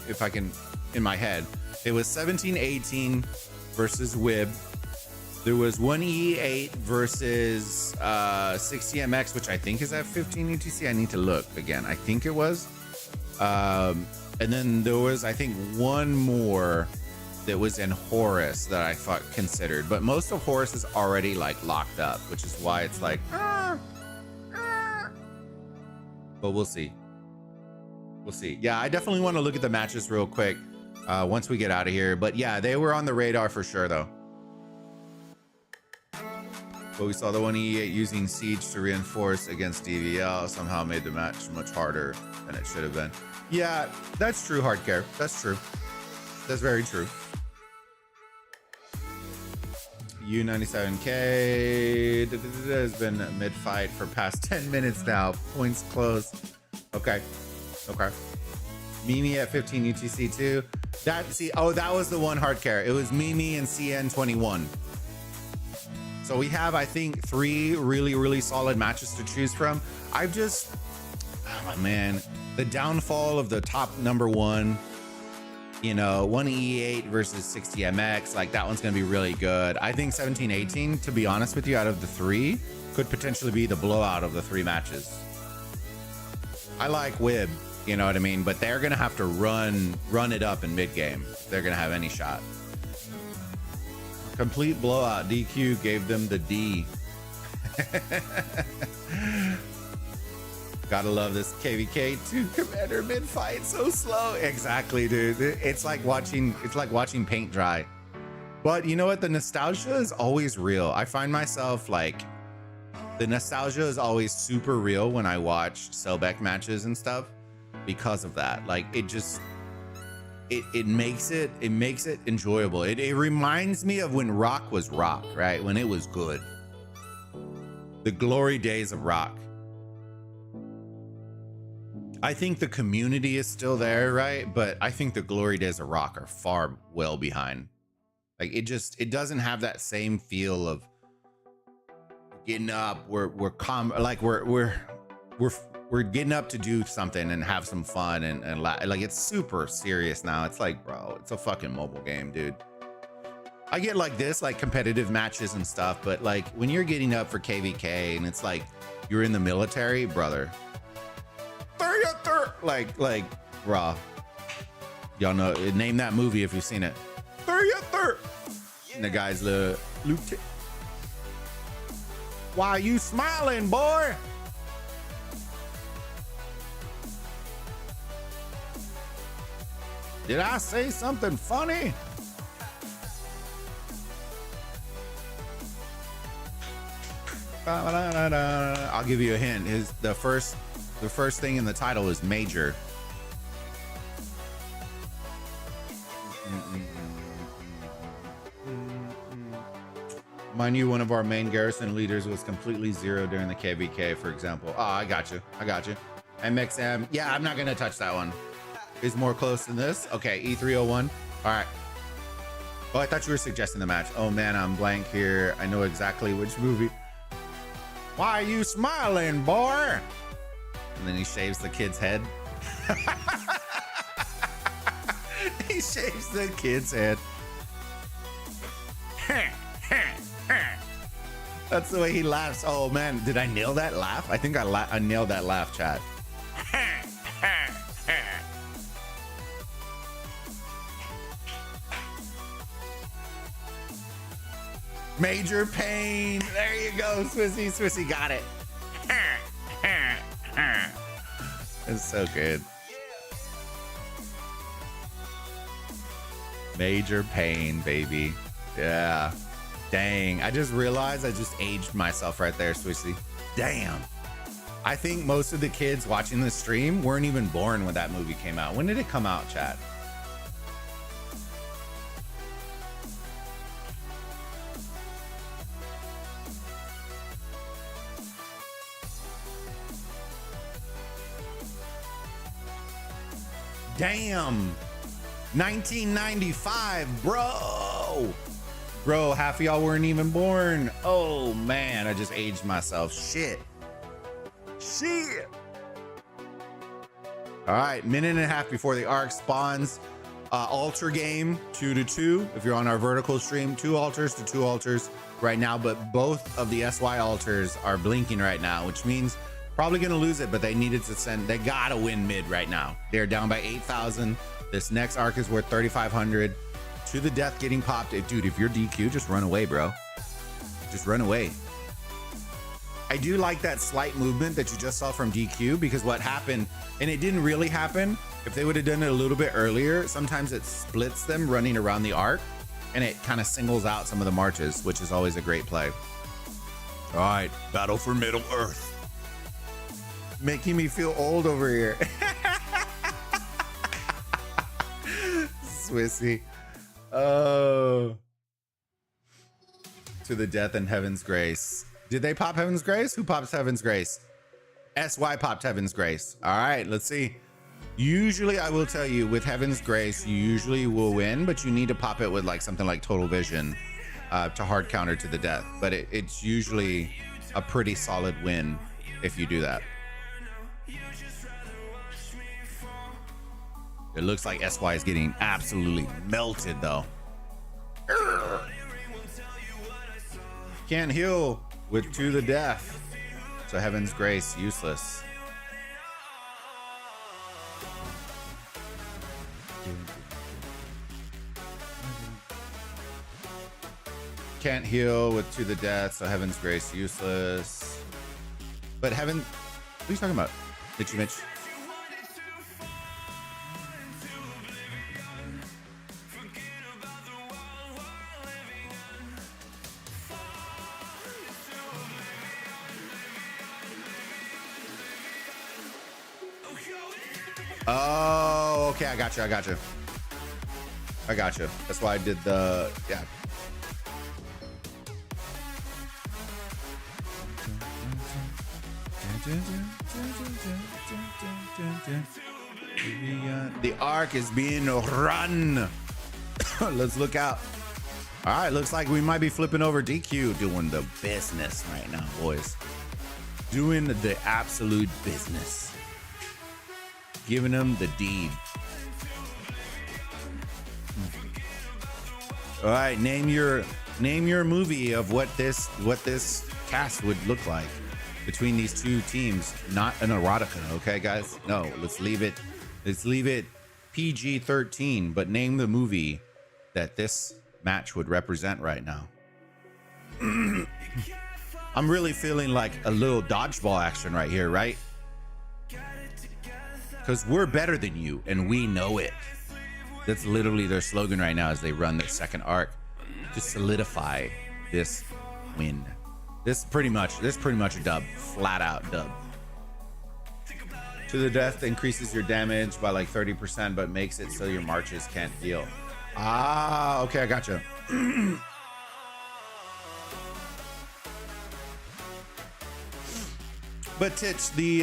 in my head. It was 1718 versus Wib. There was 1E8 versus 60MX, which I think is at 15 UTC. I need to look again. I think it was. And then there was, I think, one more that was in Horus that I thought considered. But most of Horus is already like locked up, which is why it's like, but we'll see. We'll see. Yeah, I definitely want to look at the matches real quick once we get out of here. But yeah, they were on the radar for sure, though. But we saw the 1E8 using Siege to reinforce against DVL somehow made the match much harder than it should have been. Yeah, that's true, Hardcare. That's true. That's very true. U97K has been mid-fight for past 10 minutes now. Points close. Okay. Okay. Mimi at 15 UTC too. That was the one hard care. It was Mimi and CN21. So we have, I think, 3 really, really solid matches to choose from. Oh man, the downfall of the top number 1, you know, 1E8 versus 60MX, like that one's gonna be really good. I think 1718, to be honest with you, out of the 3, could potentially be the blowout of the 3 matches. I like Wib, you know what I mean? But they're gonna have to run it up in mid game. They're gonna have any shot. Complete blowout. DQ gave them the D. Gotta love this KVK 2 commander mid fight. So slow. Exactly, dude. It's like watching paint dry. But you know what? The nostalgia is always real. I find myself like, the nostalgia is always super real when I watch Selbek matches and stuff because of that. Like it makes it enjoyable. It reminds me of when Rock was Rock, right? When it was good. The glory days of Rock. I think the community is still there, right? But I think the glory days of Rock are far well behind. Like it doesn't have that same feel of getting up. We're getting up to do something and have some fun and like it's super serious now. It's like, bro, it's a fucking mobile game, dude. I get like this, like competitive matches and stuff, but like when you're getting up for KVK and it's like you're in the military, brother. Like, raw. Y'all know, name that movie if you've seen it. And the guy's the lieutenant. Why are you smiling, boy? Did I say something funny? I'll give you a hint. The first thing in the title is Major. Mind you, one of our main garrison leaders was completely zero during the KVK, for example. Oh, I got you. MXM. Yeah, I'm not going to touch that one. Is more close than this. Okay, E301. All right. Oh, I thought you were suggesting the match. Oh, man, I'm blank here. I know exactly which movie. Why are you smiling, boy? And then he shaves the kid's head. He shaves the kid's head. That's the way he laughs. Oh man, did I nail that laugh? I think I nailed that laugh, chat. Major pain. There you go, Swissy. Swissy got it. It's so good. Major pain, baby. Yeah. Dang. I just realized I just aged myself right there, Swissy. Damn. I think most of the kids watching this stream weren't even born when that movie came out. When did it come out, chat? Damn. 1995, bro. Bro, half of y'all weren't even born. Oh man, I just aged myself. Shit. All right, minute and a half before the arc spawns. Altar game 2-2. If you're on our vertical stream, 2 altars to 2 altars right now, but both of the SY altars are blinking right now, which means probably gonna lose it, but they needed to send, they gotta win mid right now. They're down by 8,000. This next arc is worth 3,500. To the death getting popped. Dude, if you're DQ, just run away, bro. Just run away. I do like that slight movement that you just saw from DQ, because what happened, and it didn't really happen, if they would have done it a little bit earlier, sometimes it splits them running around the arc, and it kind of singles out some of the marches, which is always a great play. All right, battle for Middle Earth. Making me feel old over here. Swissy. Oh. To the death and Heaven's Grace. Did they pop Heaven's Grace? Who pops Heaven's Grace? SY popped Heaven's Grace. All right, let's see. Usually, I will tell you, with Heaven's Grace, you usually will win, but you need to pop it with like something like Total Vision to hard counter to the death. But it's usually a pretty solid win if you do that. It looks like SY is getting absolutely melted though. Can't heal with To the Death. So Heaven's Grace, useless. Can't heal with To the Death, so Heaven's Grace, useless. But Heaven, what are you talking about? Mitch. Oh, okay, I got you. That's why I did the, yeah. The arc is being run. Let's look out. All right, looks like we might be flipping over DQ, doing the business right now, boys. Doing the absolute business. Giving them the deed. All right, name your movie of what this cast would look like between these two teams. Not an erotica, okay, guys? No, let's leave it PG-13, but name the movie that this match would represent right now. I'm really feeling like a little dodgeball action right here, right? Because we're better than you, and we know it. That's literally their slogan right now as they run their second arc to solidify this win. This is pretty much a dub, flat out dub. To the Death increases your damage by like 30%, but makes it so your marches can't heal. Ah, okay, I gotcha. But Titch, the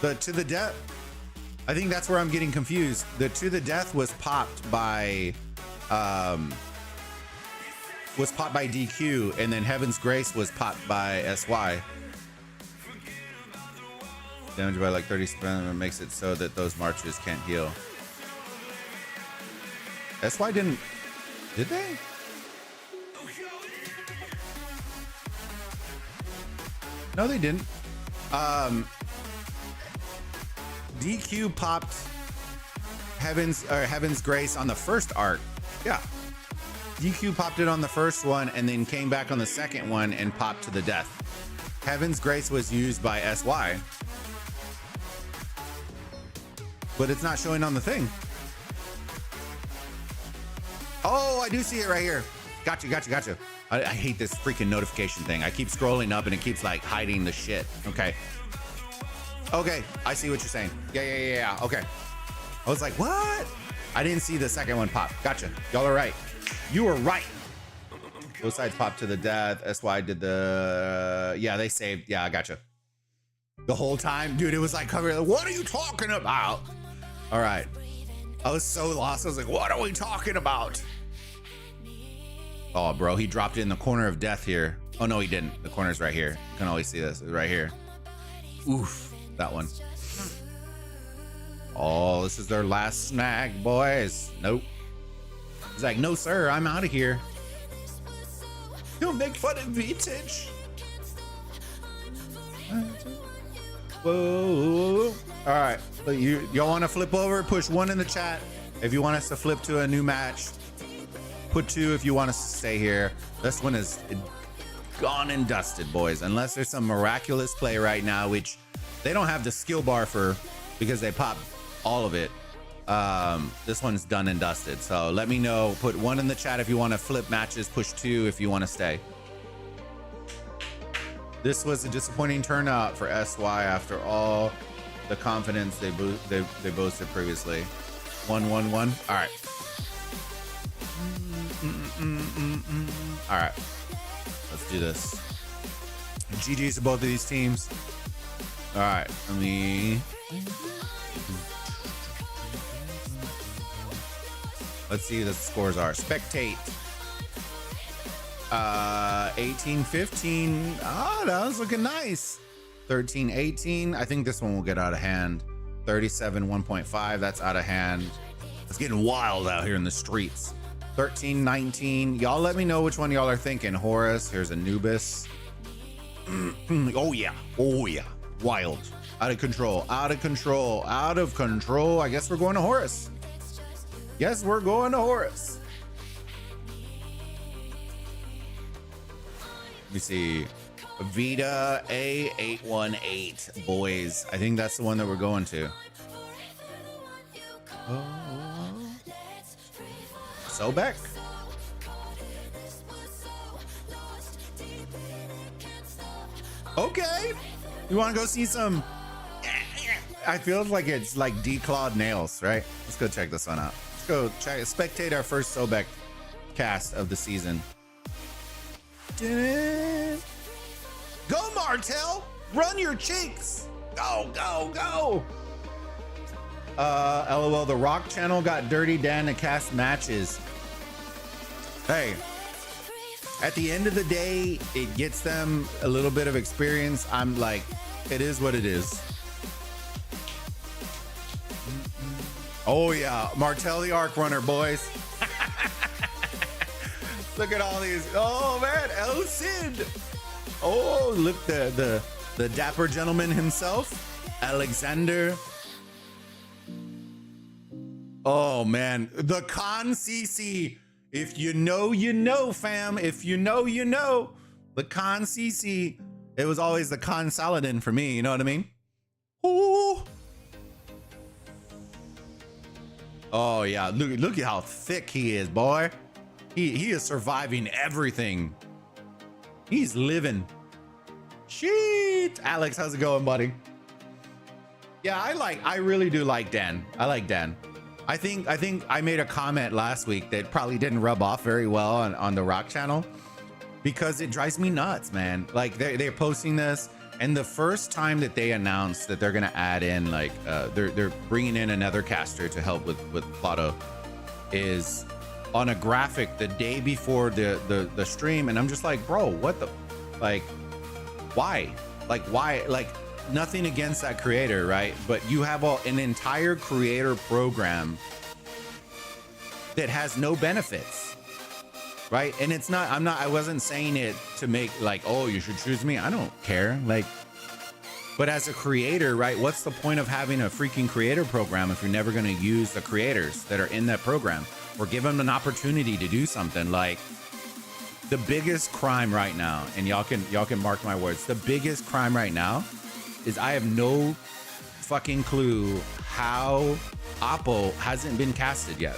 To the Death, I think that's where I'm getting confused. The To the Death was popped by DQ, and then Heaven's Grace was popped by SY. Damage by like 30%, makes it so that those marches can't heal. SY did they? No, they didn't. DQ popped Heaven's Grace on the first arc. Yeah. DQ popped it on the first one and then came back on the second one and popped To the Death. Heaven's Grace was used by SY. But it's not showing on the thing. Oh, I do see it right here. Gotcha. I hate this freaking notification thing. I keep scrolling up and it keeps like hiding the shit. Okay, I see what you're saying. Yeah. Okay. I was like, what? I didn't see the second one pop. Gotcha. Y'all are right. You were right. Both sides popped To the Death. SY did the, yeah, they saved. Yeah, I gotcha. The whole time, dude, it was like covering. What are you talking about? All right. I was so lost. I was like, what are we talking about? Oh, bro, he dropped it in the corner of death here. Oh, no, he didn't. The corner's right here. You can always see this. It's right here. Oof, that one. Oh, this is their last snag, boys. Nope. He's like, no, sir, I'm out of here. You'll make fun of vintage. Whoa. All right, but y'all want to flip over? Push 1 in the chat if you want us to flip to a new match. Put 2 if you want us to stay here. This one is gone and dusted, boys. Unless there's some miraculous play right now, which they don't have the skill bar for because they popped all of it. This one's done and dusted. So let me know. Put 1 in the chat if you want to flip matches. Push 2 if you want to stay. This was a disappointing turnout for SY after all the confidence they boasted previously. 1-1-1. All right. All right. Let's do this. GG's to both of these teams. All right, let's see what the scores are. Spectate. 18-15. Oh, that was looking nice. 13-18. I think this one will get out of hand. 37-1.5. That's out of hand. It's getting wild out here in the streets. 13-19. Y'all let me know which one y'all are thinking. Horus. Here's Anubis. Oh yeah. Oh yeah. Wild. Out of control. Out of control. Out of control. I guess we're going to Horus. Yes, we're going to Horus. Let me see. Vita A818 boys. I think that's the one that we're going to. Sobek? Okay. You want to go see some? I feel like it's like declawed nails, right? Let's go check this one out. Let's go check, spectate our first Sobek cast of the season. Go, Martel! Run your cheeks! Go, go, go! LOL, the Rock channel got Dirty Dan to cast matches. Hey, at the end of the day, it gets them a little bit of experience. I'm like, it is what it is. Oh yeah, Martel the Arc Runner, boys. Look at all these. Oh man, El Cid. Oh, look, the dapper gentleman himself, Alexander. Oh man, the Khan CC. If you know, you know, fam. If you know, you know. The Khan CC. It was always the Khan Saladin for me. You know what I mean? Ooh. Oh yeah, look at how thick he is, boy. He is surviving everything. He's living. Shit. Alex, how's it going, buddy? Yeah, I really do like Dan. I like Dan. I think I made a comment last week that probably didn't rub off very well on the Rock channel because it drives me nuts, man. Like they're posting this, and the first time that they announced that they're gonna add in like they're bringing in another caster to help with Plato is on a graphic the day before the stream, and I'm just like, bro, what the, like, why? Like nothing against that creator, right? But you have an entire creator program that has no benefits, right? And it's not, I wasn't saying it to make like, oh, you should choose me. I don't care. Like, but as a creator, right? What's the point of having a freaking creator program if you're never going to use the creators that are in that program or give them an opportunity to do something? Like, the biggest crime right now, and y'all can mark my words, the biggest crime right now is I have no fucking clue how Oppo hasn't been casted yet.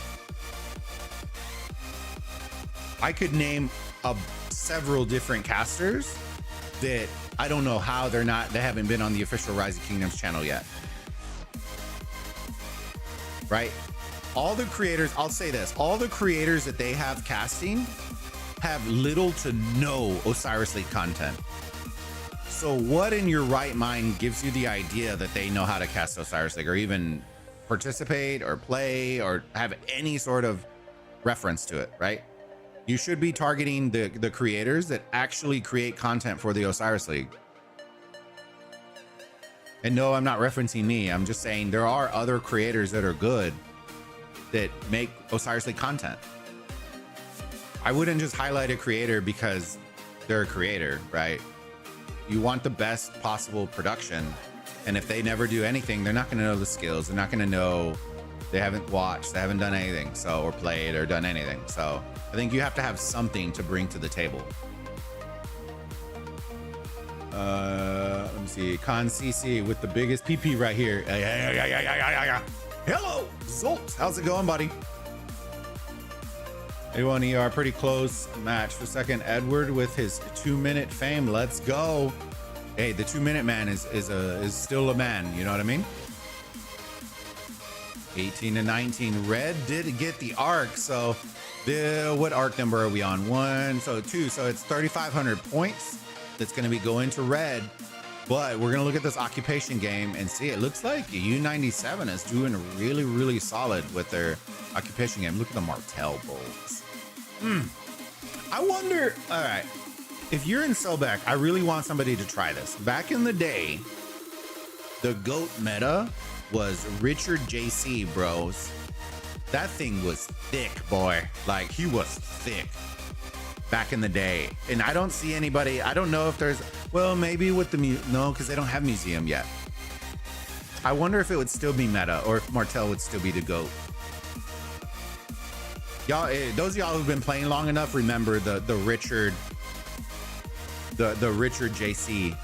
I could name several different casters that I don't know how they haven't been on the official Rise of Kingdoms channel yet. Right? All the creators, I'll say this, all the creators that they have casting have little to no Osiris League content. So what in your right mind gives you the idea that they know how to cast Osiris League or even participate or play or have any sort of reference to it, right? You should be targeting the creators that actually create content for the Osiris League. And no, I'm not referencing me. I'm just saying there are other creators that are good that make Osiris League content. I wouldn't just highlight a creator because they're a creator, right? You want the best possible production. And if they never do anything, they're not going to know the skills. They're not going to know, they haven't watched, they haven't done anything, so, or played or done anything. So I think you have to have something to bring to the table. Let me see. Khan CC with the biggest PP right here. Hello, Zolt. How's it going, buddy? A1ER, pretty close match for second. Edward with his 2-minute fame. Let's go. Hey, the 2-minute man is still a man. You know what I mean? 18-19. Red did get the arc. So what arc number are we on? 1, so 2. So it's 3,500 points that's going to be going to Red. But we're gonna look at this occupation game and see. It looks like U97 is doing really, really solid with their occupation game. Look at the Martell Bulls. I wonder, all right, if you're in Sobek, I really want somebody to try this. Back in the day, the GOAT meta was Richard JC, bros. That thing was thick, boy. Like, he was thick back in the day. And I don't see anybody, I don't know if there's, well, maybe with the, no, because they don't have museum yet. I wonder if it would still be meta or if Martell would still be the GOAT. Y'all, those of y'all who've been playing long enough, remember the Richard, the Richard JC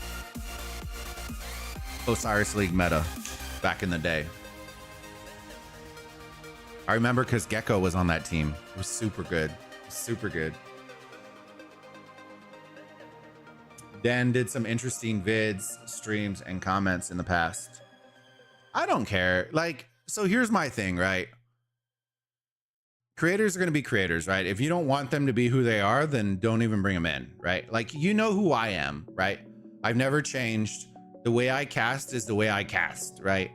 Osiris League meta back in the day. I remember because Gecko was on that team. It was super good. Super good. Dan did some interesting vids, streams, and comments in the past. I don't care. Like, so here's my thing, right? Creators are going to be creators, right? If you don't want them to be who they are, then don't even bring them in, right? Like, you know who I am, right? I've never changed. The way I cast is the way I cast, right?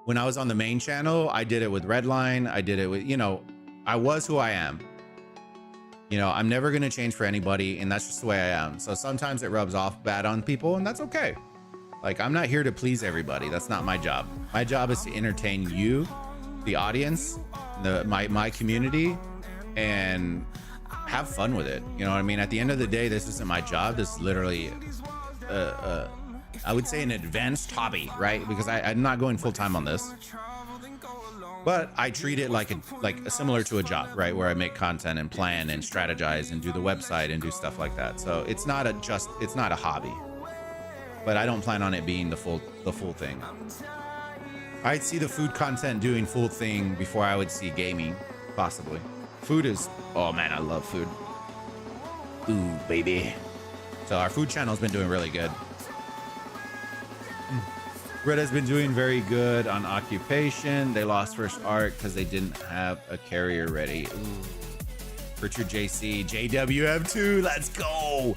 When I was on the main channel, I did it with Redline. I did it with, you know, I was who I am. You know, I'm never going to change for anybody, and that's just the way I am. So sometimes it rubs off bad on people, and that's okay. Like, I'm not here to please everybody. That's not my job. My job is to entertain you, the audience, my community, and have fun with it. You know what I mean? At the end of the day, this isn't my job. This is literally, I would say, an advanced hobby, right? Because I'm not going full time on this. But I treat it like similar to a job, right? Where I make content and plan and strategize and do the website and do stuff like that. So it's not a hobby, but I don't plan on it being the full thing. I'd see the food content doing full thing before I would see gaming, possibly. Food is, oh man, I love food. Ooh, baby. So our food channel's been doing really good. Red has been doing very good on occupation. They lost first arc because they didn't have a carrier ready. Ooh. Richard JC, JWM2, let's go.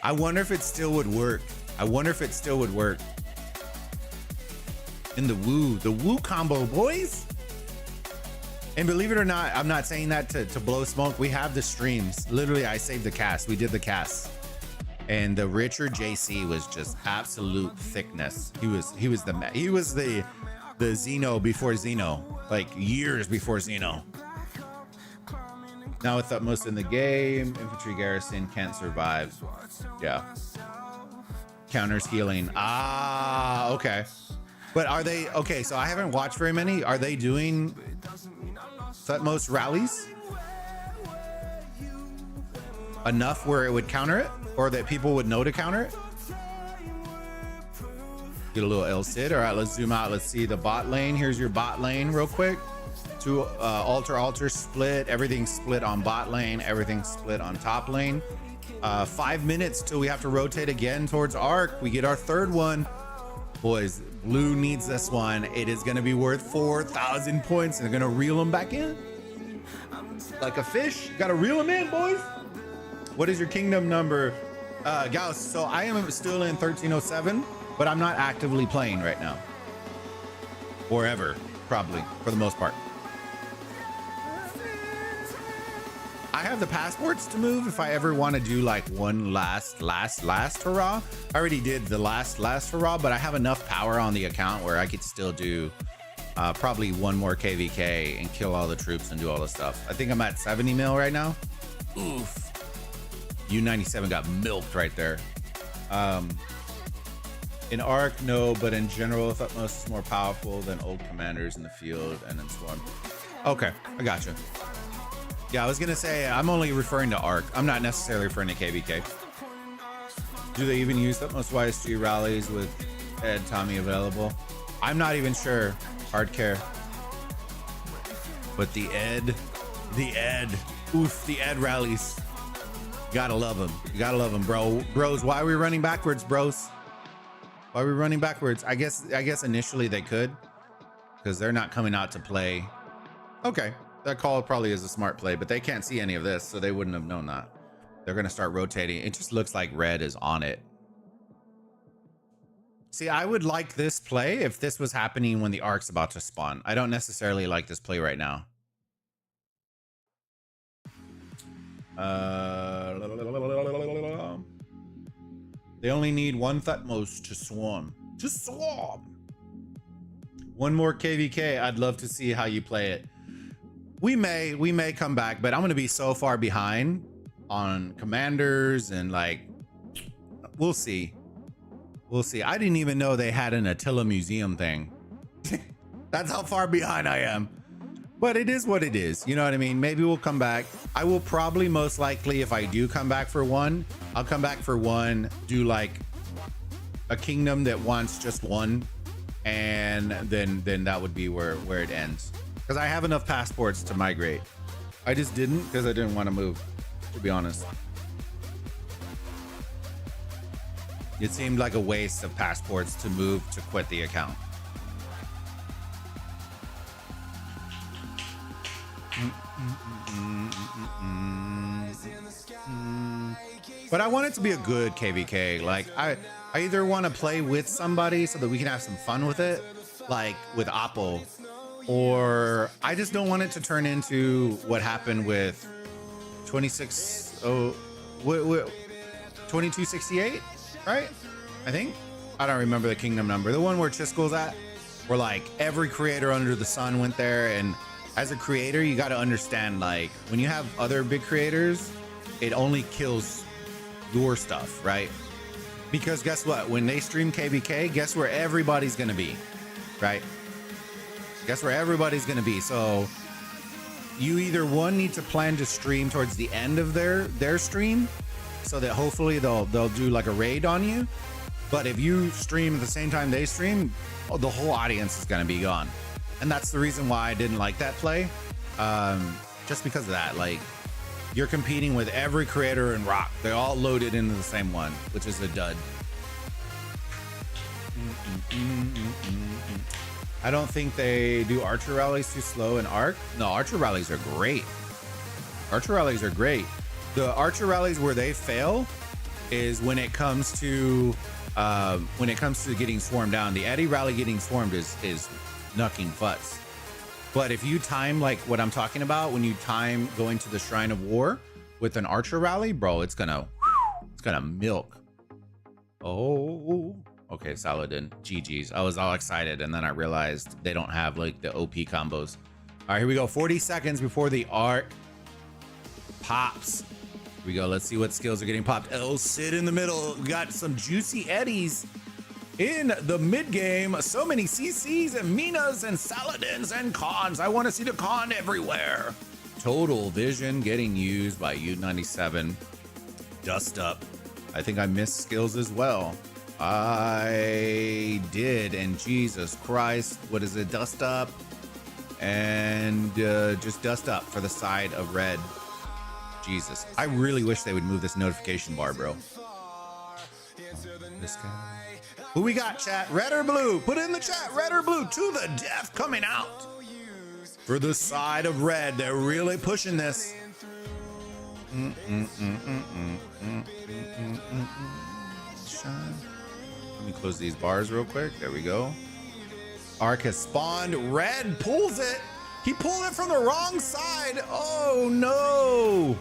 I wonder if it still would work. In the woo combo, boys. And believe it or not, I'm not saying that to blow smoke. We have the streams. Literally, I saved the cast. We did the cast. And the Richard JC was just absolute thickness. He was the Xeno before Xeno, like years before Xeno. Now with utmost in the game, infantry garrison can't survive. Yeah. Counters healing. Ah, okay. But are they okay? So I haven't watched very many. Are they doing utmost rallies enough where it would counter it? Or that people would know to counter it? Get a little L Cid. All right, let's zoom out. Let's see the bot lane. Here's your bot lane real quick. Two altar split. Everything's split on bot lane. Everything's split on top lane. 5 minutes till we have to rotate again towards arc. We get our third one. Boys, blue needs this one. It is going to be worth 4,000 points. And they're going to reel them back in. Like a fish. Got to reel them in, boys. What is your kingdom number? Gauss, so I am still in 1307, but I'm not actively playing right now. Or ever, probably, for the most part. I have the passports to move if I ever want to do like one last hurrah. I already did the last hurrah, but I have enough power on the account where I could still do probably one more KVK and kill all the troops and do all the stuff. I think I'm at 70 mil right now. Oof. U97 got milked right there. In arc, no, but in general, Utmost is more powerful than old commanders in the field and in Swarm. Okay, I gotcha. Yeah, I was gonna say, I'm only referring to arc. I'm not necessarily referring to KVK. Do they even use Utmost YSG rallies with Ed Tommy available? I'm not even sure. Hard care. But the Ed, oof, the Ed rallies. Gotta love them. You gotta love them, bros. Why are we running backwards, bros? Why are we running backwards? I guess initially they could, because they're not coming out to play. Okay, that call probably is a smart play, but they can't see any of this, so they wouldn't have known that. They're gonna start rotating. It just looks like red is on it. See, I would like this play if this was happening when the ark's about to spawn. I don't necessarily like this play right now. They only need one Thutmose to swarm. To swarm! One more KVK. I'd love to see how you play it. We may come back, but I'm gonna be so far behind on commanders and like, we'll see. We'll see. I didn't even know they had an Attila museum thing. That's how far behind I am. But it is what it is. You know what I mean? Maybe we'll come back. I will probably most likely, if I do come back for one, I'll come back for one, do like a kingdom that wants just one. And then that would be where it ends. Because I have enough passports to migrate. I just didn't because I didn't want to move, to be honest. It seemed like a waste of passports to move to quit the account. But I want it to be a good KVK. Like I either want to play with somebody so that we can have some fun with it, like with Oppo, or I just don't want it to turn into what happened with 2268, right? I think. I don't remember the kingdom number. The one where Chisco's at, where like every creator under the sun went there. And as a creator, you got to understand, like when you have other big creators, it only kills your stuff, right? Because guess what? When they stream KVK, guess where everybody's gonna be, right? Guess where everybody's gonna be. So you either one need to plan to stream towards the end of their stream, so that hopefully they'll do like a raid on you. But if you stream at the same time they stream, the whole audience is gonna be gone. And that's the reason why I didn't like that play. Just because of that, like you're competing with every creator in Rock. They're all loaded into the same one, which is a dud. I don't think they do archer rallies too slow in Arc. No, archer rallies are great. Archer rallies are great. The archer rallies where they fail is when it comes to getting swarmed down. The Eddie rally getting swarmed is knucking futz. But if you time like what I'm talking about, when you time going to the Shrine of War with an archer rally, bro, it's gonna milk. Oh, okay, Saladin, GG's. I was all excited, and then I realized they don't have like the OP combos. All right, here we go. 40 seconds before the arc pops. Here we go. Let's see what skills are getting popped. El Cid in the middle. We got some juicy eddies in the mid game. So many CCs and Minas and Saladins and Khans. I want to see the Khan everywhere. Total Vision getting used by U97. Dust Up. I think I missed skills as well. I did, and Jesus Christ, what is it? Dust Up and just Dust Up for the side of red. Jesus, I really wish they would move this notification bar, bro. This guy. Who we got, chat? Red or blue? Put it in the chat. Red or blue? To the death coming out for the side of red. They're really pushing this. Let me close these bars real quick. There we go. Arc has spawned. Red pulls it. He pulled it from the wrong side. Oh no.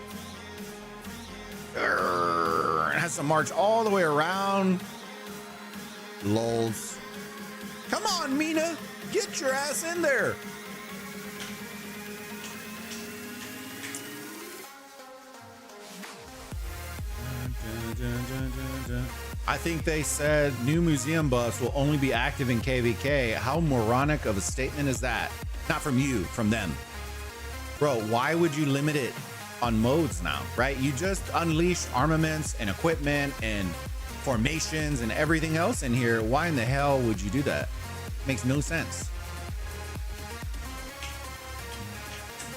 It has to march all the way around. Lulz. Come on, Mina. Get your ass in there. I think they said new museum buffs will only be active in KVK. How moronic of a statement is that? Not from you, from them. Bro, why would you limit it on modes now, right? You just unleashed armaments and equipment and formations and everything else in here. Why in the hell would you do that? Makes no sense.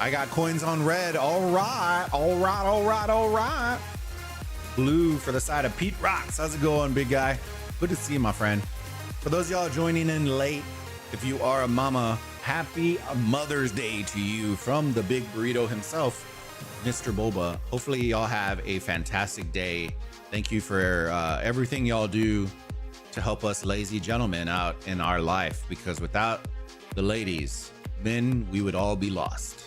I got coins on red. All right, all right, all right, all right. Blue for the side of Pete Rocks. How's it going, big guy? Good to see you, my friend. For those of y'all joining in late, if you are a mama, happy Mother's Day to you from the big burrito himself, Mr. Boba. Hopefully y'all have a fantastic day. Thank you for everything y'all do to help us lazy gentlemen out in our life, because without the ladies, men, we would all be lost.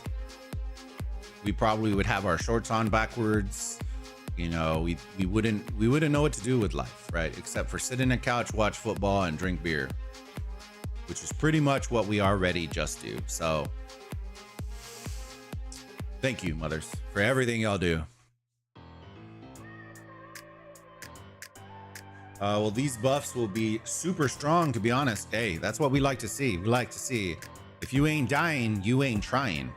We probably would have our shorts on backwards. You know, we wouldn't know what to do with life, right? Except for sit in a couch, watch football, and drink beer, which is pretty much what we already just do. So thank you, mothers, for everything y'all do. Well, these buffs will be super strong, to be honest. Hey, that's what we like to see. We like to see, if you ain't dying, you ain't trying.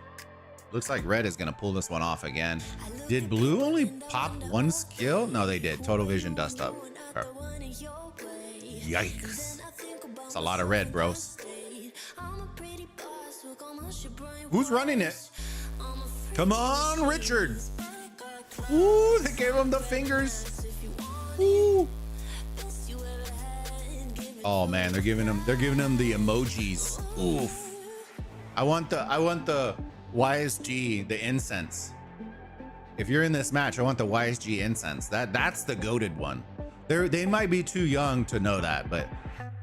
Looks like red is gonna pull this one off again. Did blue only pop one skill? No, they did. Total vision dust up. Okay. Yikes. It's a lot of red, bros. Who's running it? Come on, Richard. Ooh, they gave him the fingers. Ooh. Oh man, they're giving him the emojis. Oof. I want the YSG, the incense. If you're in this match, I want the YSG incense. That's the goated one. They might be too young to know that, but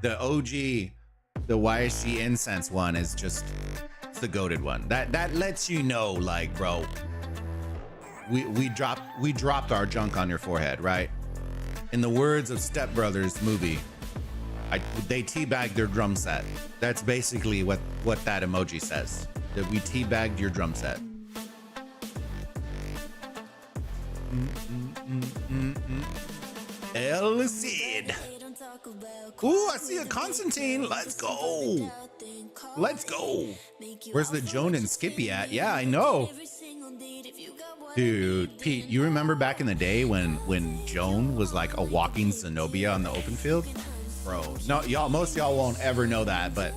the OG, the YSG incense one is just the goated one. That lets you know, like, bro, we dropped our junk on your forehead, right? In the words of Step Brothers movie, they teabagged their drum set. That's basically what that emoji says. That we teabagged your drum set. El Cid. Ooh, I see a Constantine. Let's go. Let's go. Where's the Joan and Skippy at? Yeah, I know. Dude, Pete, you remember back in the day when Joan was like a walking Zenobia on the open field? Bro, no, most y'all won't ever know that, but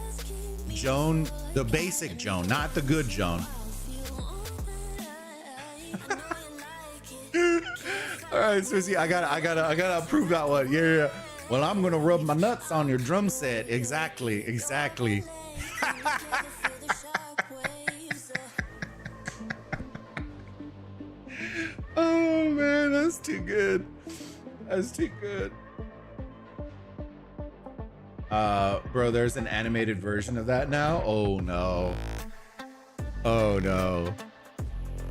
Joan, the basic Joan, not the good Joan. All right, Swissy, I gotta approve that one. Yeah. Well, I'm gonna rub my nuts on your drum set. Exactly. Oh man, that's too good. Bro, there's an animated version of that now. Oh no.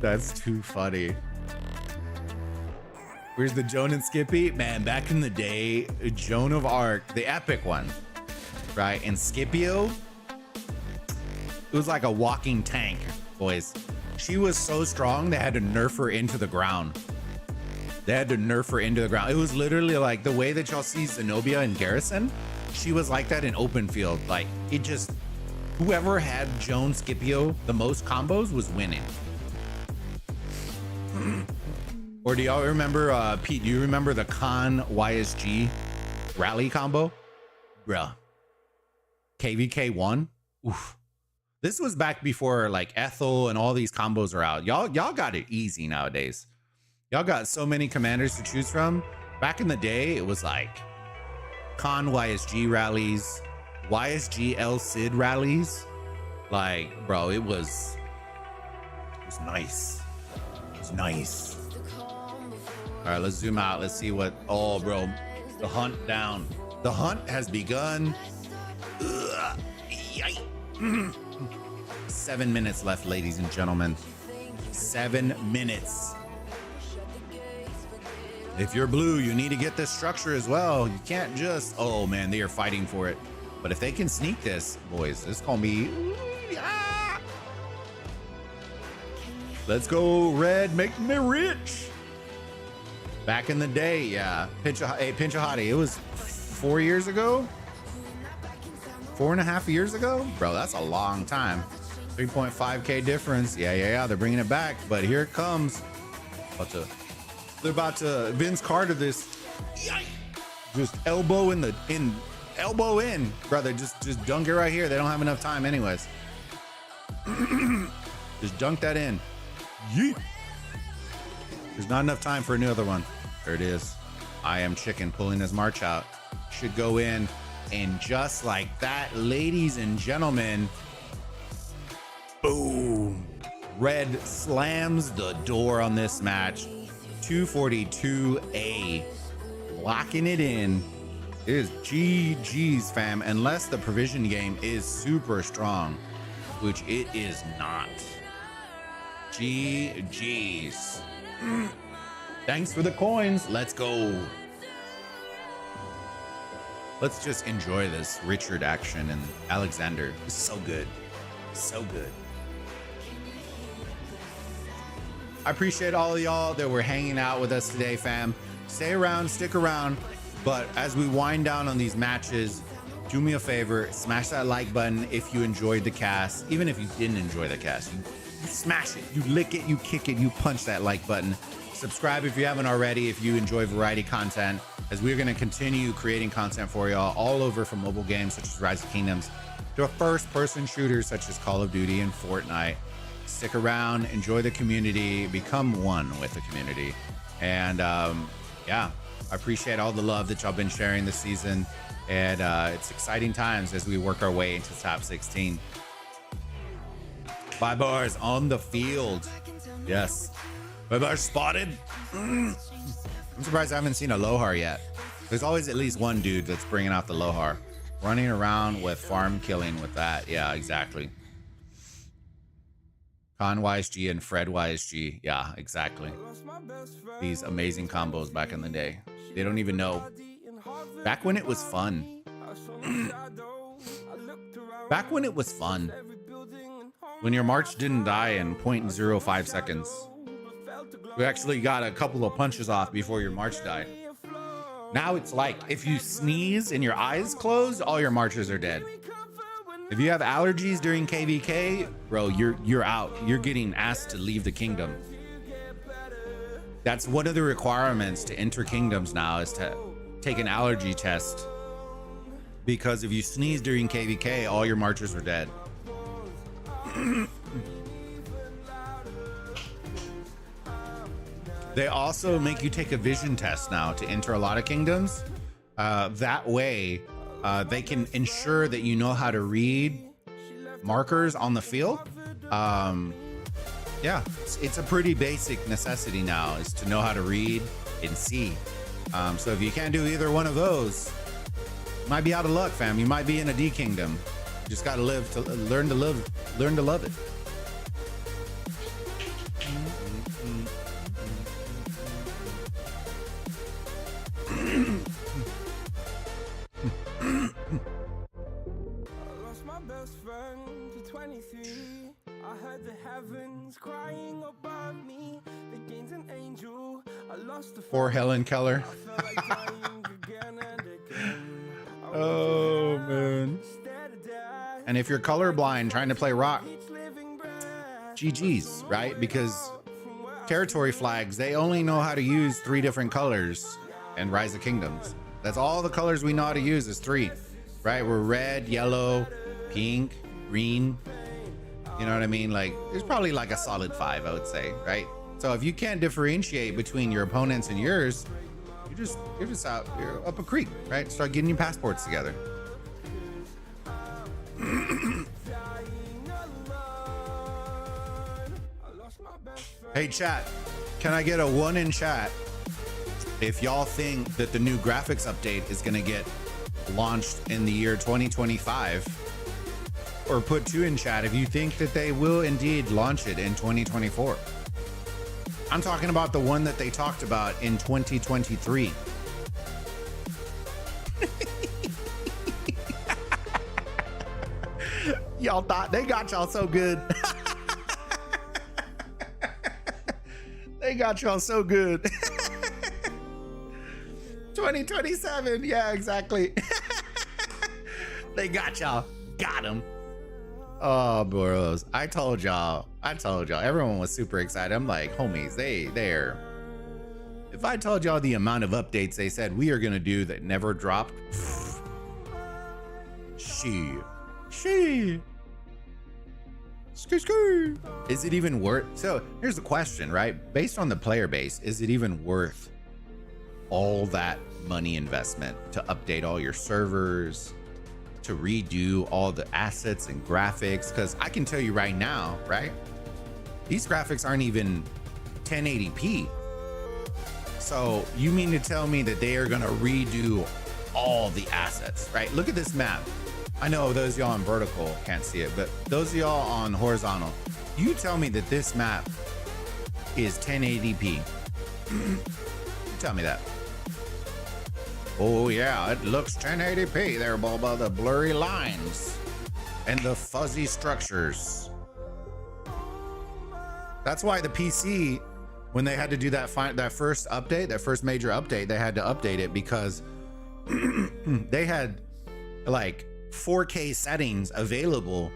That's too funny. Where's the Joan and Skippy? Man, back in the day, Joan of Arc, the epic one, right? And Scipio, it was like a walking tank, boys. She was so strong, they had to nerf her into the ground. It was literally like the way that y'all see Zenobia and Garrison. She was like that in open field. Like, it just, whoever had Joan Scipio the most combos was winning. Or do y'all remember, Pete, do you remember the Khan YSG rally combo? Bruh. KVK1? Oof. This was back before like Ethel and all these combos are out. Y'all got it easy nowadays. Y'all got so many commanders to choose from. Back in the day, it was like Khan YSG rallies, YSG El Cid rallies. Like, bro, it was nice. It was nice. All right, let's zoom out. Let's see what, oh, bro, the hunt down. The hunt has begun. Ugh, yikes. 7 minutes left, ladies and gentlemen. 7 minutes. If you're blue, you need to get this structure as well. You can't just, oh man, they are fighting for it. But if they can sneak this, boys, this is gonna be, yeah. Let's go, red, make me rich. Back in the day, yeah. Pinch a hottie. It was 4 years ago. 4.5 years ago, bro. That's a long time. 3.5K difference. Yeah. They're bringing it back, but here it comes. They're about to Vince Carter this. Just elbow in, brother. Just dunk it right here. They don't have enough time, anyways. Just dunk that in. Yeet. There's not enough time for another one. There it is. I am chicken pulling his march out. Should go in. And just like that, ladies and gentlemen, boom. Red slams the door on this match. 242A. Locking it in. It is GG's, fam, unless the provision game is super strong, which it is not. GG's. Thanks for the coins. Let's go. Let's just enjoy this Richard action and Alexander. It's so good. So good. I appreciate all of y'all that were hanging out with us today, fam. Stay around, stick around. But as we wind down on these matches, do me a favor, smash that like button if you enjoyed the cast. Even if you didn't enjoy the cast, you smash it, you lick it, you kick it, you punch that like button. Subscribe if you haven't already, if you enjoy variety content, as we're going to continue creating content for y'all all over, from mobile games such as Rise of Kingdoms to first-person shooters such as Call of Duty and Fortnite. Stick around, enjoy the community, become one with the community. And yeah, I appreciate all the love that y'all been sharing this season. And it's exciting times as we work our way into top 16. 5 bars on the field. Yes. 5 bars spotted. I'm surprised I haven't seen a Lohar yet. There's always at least one dude that's bringing out the Lohar. Running around with farm killing with that. Yeah, exactly. Con YSG and Fred YSG. Yeah, exactly. These amazing combos back in the day. They don't even know. Back when it was fun. Back when it was fun. When your march didn't die in 0.05 seconds. You actually got a couple of punches off before your march died. Now it's like, if you sneeze and your eyes close, all your marchers are dead. If you have allergies during KVK, bro, you're out. You're getting asked to leave the kingdom. That's one of the requirements to enter kingdoms now, is to take an allergy test. Because if you sneeze during KVK, all your marchers are dead. They also make you take a vision test now to enter a lot of kingdoms. That way, they can ensure that you know how to read markers on the field. Yeah, it's a pretty basic necessity now, is to know how to read and see. So if you can't do either one of those, you might be out of luck, fam. You might be in a D kingdom. You just gotta learn to love it. I heard the heavens crying above me. The gain's an angel. I lost the Poor Helen Keller. Oh man. And if you're colorblind trying to play rock, GG's, right? Because territory flags, they only know how to use 3 different colors in Rise of Kingdoms. That's all the colors we know how to use, is 3, right? We're red, yellow, pink, green. You know what I mean? Like, there's probably like a solid 5, I would say, right? So if you can't differentiate between your opponents and yours, you're just out, you're up a creek, right? Start getting your passports together. Hey chat, can I get a 1 in chat if y'all think that the new graphics update is gonna get launched in the year 2025? Or put 2 in chat if you think that they will indeed launch it in 2024. I'm talking about the one that they talked about in 2023. Y'all thought they got y'all so good. They got y'all so good. 2027, yeah, exactly. They got y'all. Got him. Oh, bros. I told y'all. Everyone was super excited. I'm like, homies, they're. If I told y'all the amount of updates they said we are gonna do that never dropped, she. Is it even worth? So here's the question, right? Based on the player base, is it even worth all that money investment to update all your servers, to redo all the assets and graphics? Because I can tell you right now, right? These graphics aren't even 1080p. So you mean to tell me that they are gonna redo all the assets, right? Look at this map. I know those of y'all on vertical can't see it, but those of y'all on horizontal, you tell me that this map is 1080p. Tell me that. Oh yeah, it looks 1080p there, Bulba. The blurry lines and the fuzzy structures. That's why the PC, when they had to do that first update, that first major update, they had to update it because they had like 4K settings available,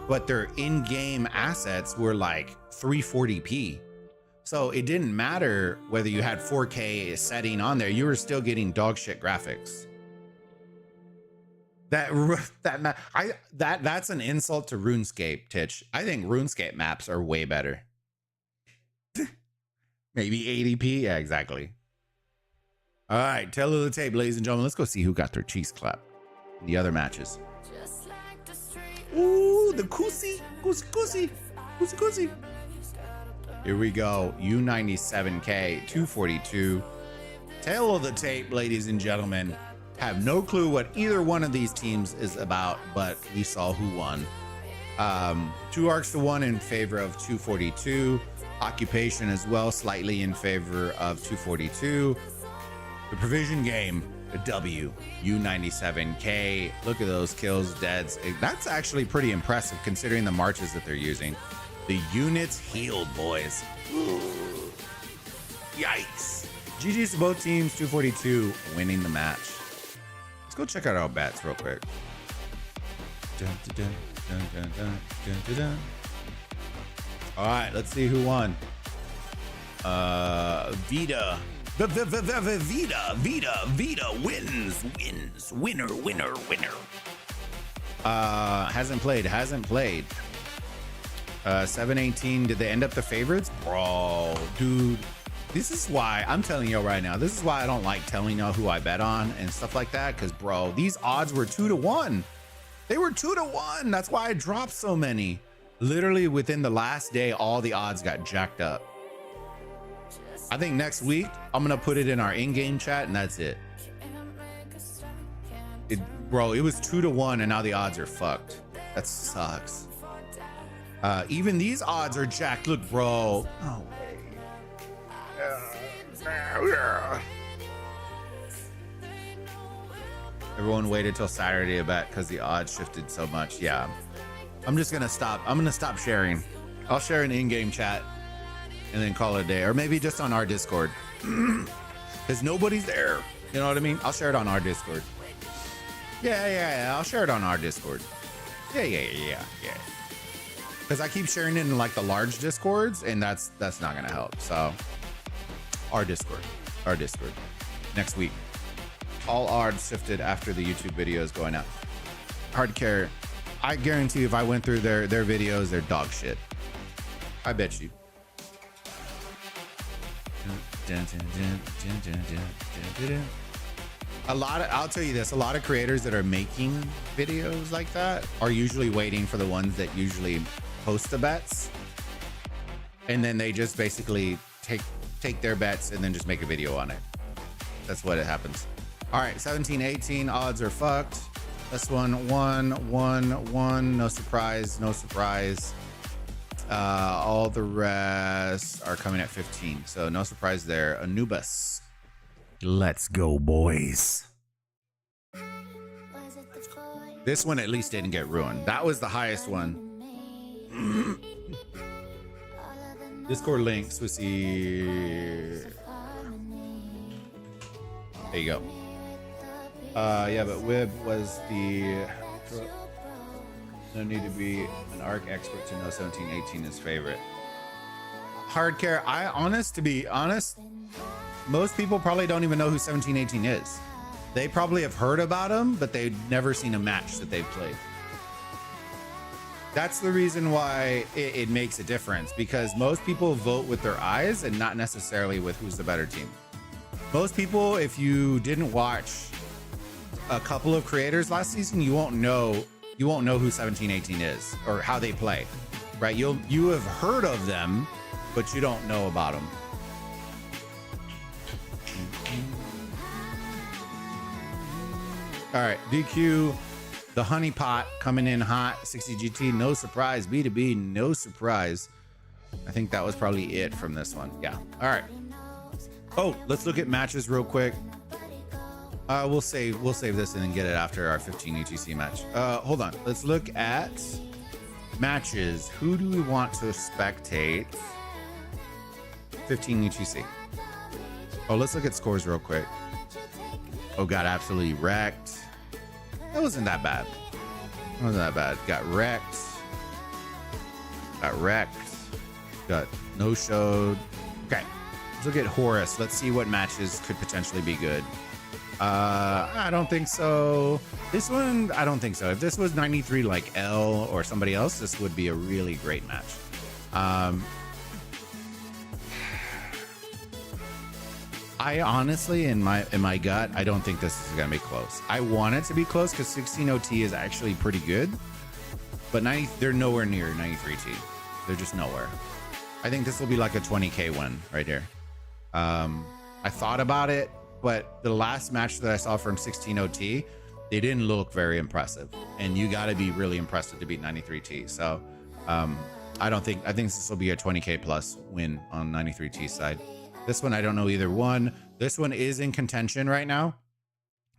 but their in-game assets were like 340p. So it didn't matter whether you had 4K setting on there, you were still getting dog shit graphics. That's an insult to RuneScape, Titch. I think RuneScape maps are way better. Maybe 80p? Yeah, exactly. All right, tail of the tape, ladies and gentlemen. Let's go see who got their cheeks clapped in the other matches. Ooh, the Kusi. Here we go. U97K, 242. Tail of the tape, ladies and gentlemen. Have no clue what either one of these teams is about, but we saw who won. 2 arcs to 1 in favor of 242. Occupation as well, slightly in favor of 242. The Provision Game, a W, U97K. Look at those kills, deads. That's actually pretty impressive considering the marches that they're using. The units healed, boys. Ooh. Yikes. GG's to both teams, 242 winning the match. Let's go check out our bets real quick. Dun, dun, dun, dun, dun, dun, dun, dun. All right, let's see who won. Vita. Vita wins. Winner. Hasn't played. 718. Did they end up the favorites? Bro, dude. This is why I'm telling y'all right now. This is why I don't like telling y'all who I bet on and stuff like that. Because, bro, these odds were 2 to 1. They were 2 to 1. That's why I dropped so many. Literally within the last day, all the odds got jacked up. I think next week I'm gonna put it in our in-game chat, and that's it. Bro, it was 2 to 1, and now the odds are fucked. That sucks. Even these odds are jacked. Look, bro. Oh. Everyone waited till Saturday to bet because the odds shifted so much. Yeah, I'm just gonna stop. I'm gonna stop sharing. I'll share an in-game chat and then call it a day, or maybe just on our Discord because nobody's there. You know what I mean? I'll share it on our Discord. Yeah. I'll share it on our Discord. Yeah. Because I keep sharing it in like the large Discords, and that's not gonna help. So our Discord next week. All odds shifted after the YouTube videos going up. Hardcore, I guarantee if I went through their videos, they're dog shit. I bet you. I'll tell you this, a lot of creators that are making videos like that are usually waiting for the ones that usually post the bets. And then they just basically take their bets and then just make a video on it. That's what it happens. All right, 17-18 odds are fucked. This one, 1. No surprise. All the rest are coming at 15. So no surprise there. Anubis. Let's go, boys. This one at least didn't get ruined. That was the highest one. Discord link, Swissy. There you go. Yeah, but Wib was the... No need to be an ARC expert to know 1718 is favorite. Hardcore, to be honest, most people probably don't even know who 1718 is. They probably have heard about him, but they've never seen a match that they've played. That's the reason why it makes a difference, because most people vote with their eyes and not necessarily with who's the better team. Most people, if you didn't watch a couple of creators last season, you won't know who 1718 is or how they play, right? You have heard of them, but you don't know about them. All right, DQ, the honey pot coming in hot. 60 GT, no surprise. B2B, no surprise. I think that was probably it from this one. Yeah. All right. Oh, let's look at matches real quick. We'll save this and then get it after our 15 UTC match. Hold on. Let's look at matches. Who do we want to spectate? 15 UTC. Oh, let's look at scores real quick. Oh, got absolutely wrecked. That wasn't that bad. It wasn't that bad. Got wrecked. Got wrecked. Got no-showed. Okay. Let's look at Horus. Let's see what matches could potentially be good. I don't think so. This one, I don't think so. If this was 93 like L or somebody else, this would be a really great match. I honestly, in my gut, I don't think this is gonna be close. I want it to be close because 16 OT is actually pretty good, but they're nowhere near 93T. They're just nowhere. I think this will be like a 20K win right here. I thought about it, but the last match that I saw from 16 OT, they didn't look very impressive, and you got to be really impressive to beat 93T. So I think this will be a 20K plus win on 93T side. This one, I don't know either one. This one is in contention right now.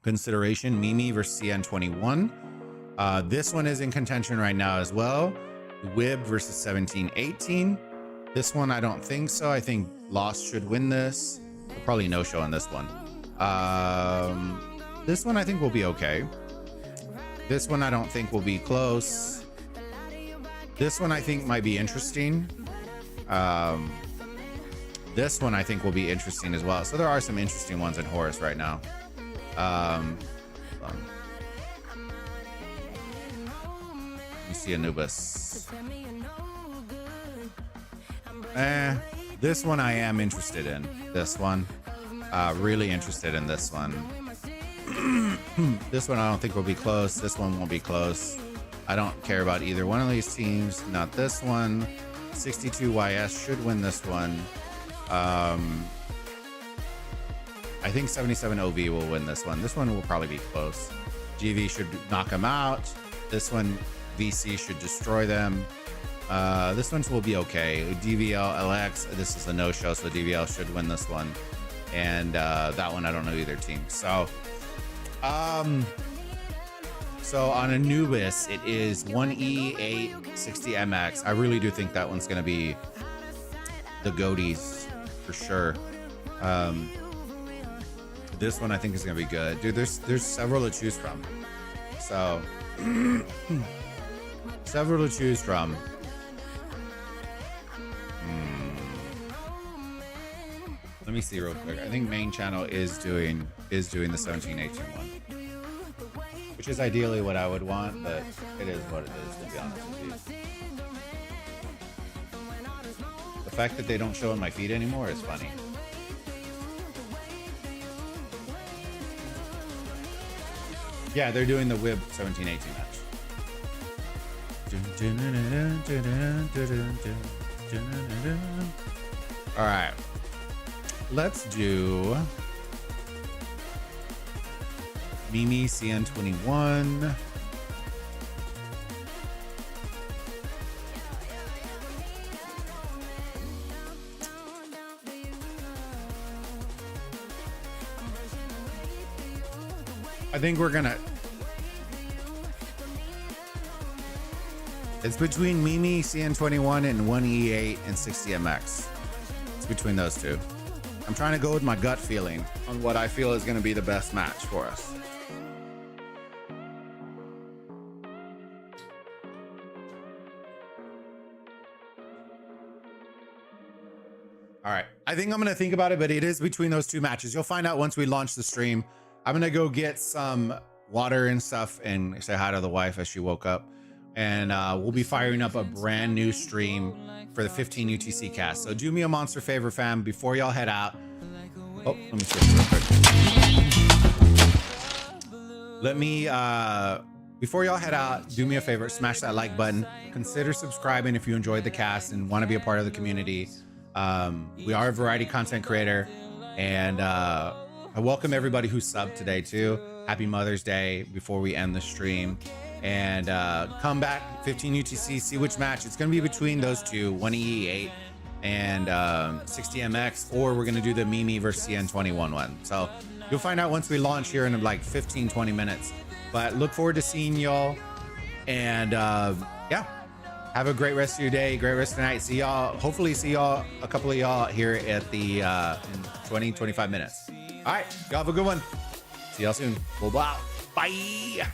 Consideration, Mimi versus CN21. This one is in contention right now as well. Wib versus 1718. This one, I don't think so. I think Lost should win this. Probably no show on this one. This one I think will be okay. This one I don't think will be close. This one I think might be interesting. This one I think will be interesting as well. So there are some interesting ones in Horus right now. Let me see Anubis. This one I am interested in. This one. Really interested in this one. This one I don't think will be close. This one won't be close. I don't care about either one of these teams. Not this one. 62YS should win this one. I think 77OV will win this one. This one will probably be close. GV should knock them out. This one, VC should destroy them. This one will be okay. DVL, LX, this is a no-show, so DVL should win this one. And that one, I don't know either team. So on Anubis, it is 1E8 60MX. I really do think that one's gonna be the goaties for sure. This one I think is gonna be good, dude. There's several to choose from. So several to choose from. Let me see real quick. I think main channel is doing the 1718 one, which is ideally what I would want, but it is what it is, to be honest with you. The fact that they don't show on my feed anymore is funny. Yeah, they're doing the WIB 1718 match. All right. Let's do Mimi CN21. I think we're gonna. It's between Mimi CN21 and 1E8 and 60MX. It's between those two. I'm trying to go with my gut feeling on what I feel is going to be the best match for us. All right. I think I'm going to think about it, but it is between those two matches. You'll find out once we launch the stream. I'm going to go get some water and stuff and say hi to the wife as she woke up. And we'll be firing up a brand new stream for the 15 UTC cast. So do me a monster favor, fam, before y'all head out. Oh, let me switch real quick. Let me, before y'all head out, do me a favor, smash that like button. Consider subscribing if you enjoyed the cast and want to be a part of the community. We are a variety content creator, and I welcome everybody who subbed today too. Happy Mother's Day before we end the stream. And come back 15 UTC, see which match. It's going to be between those two, 1EE8 and 60MX, or we're going to do the Mimi versus CN21 one. So you'll find out once we launch here in like 15-20 minutes. But look forward to seeing y'all. And yeah, have a great rest of your day, great rest of the night. See y'all, hopefully see y'all, a couple of y'all here at the in 20-25 minutes. All right, y'all have a good one. See y'all soon. Bye.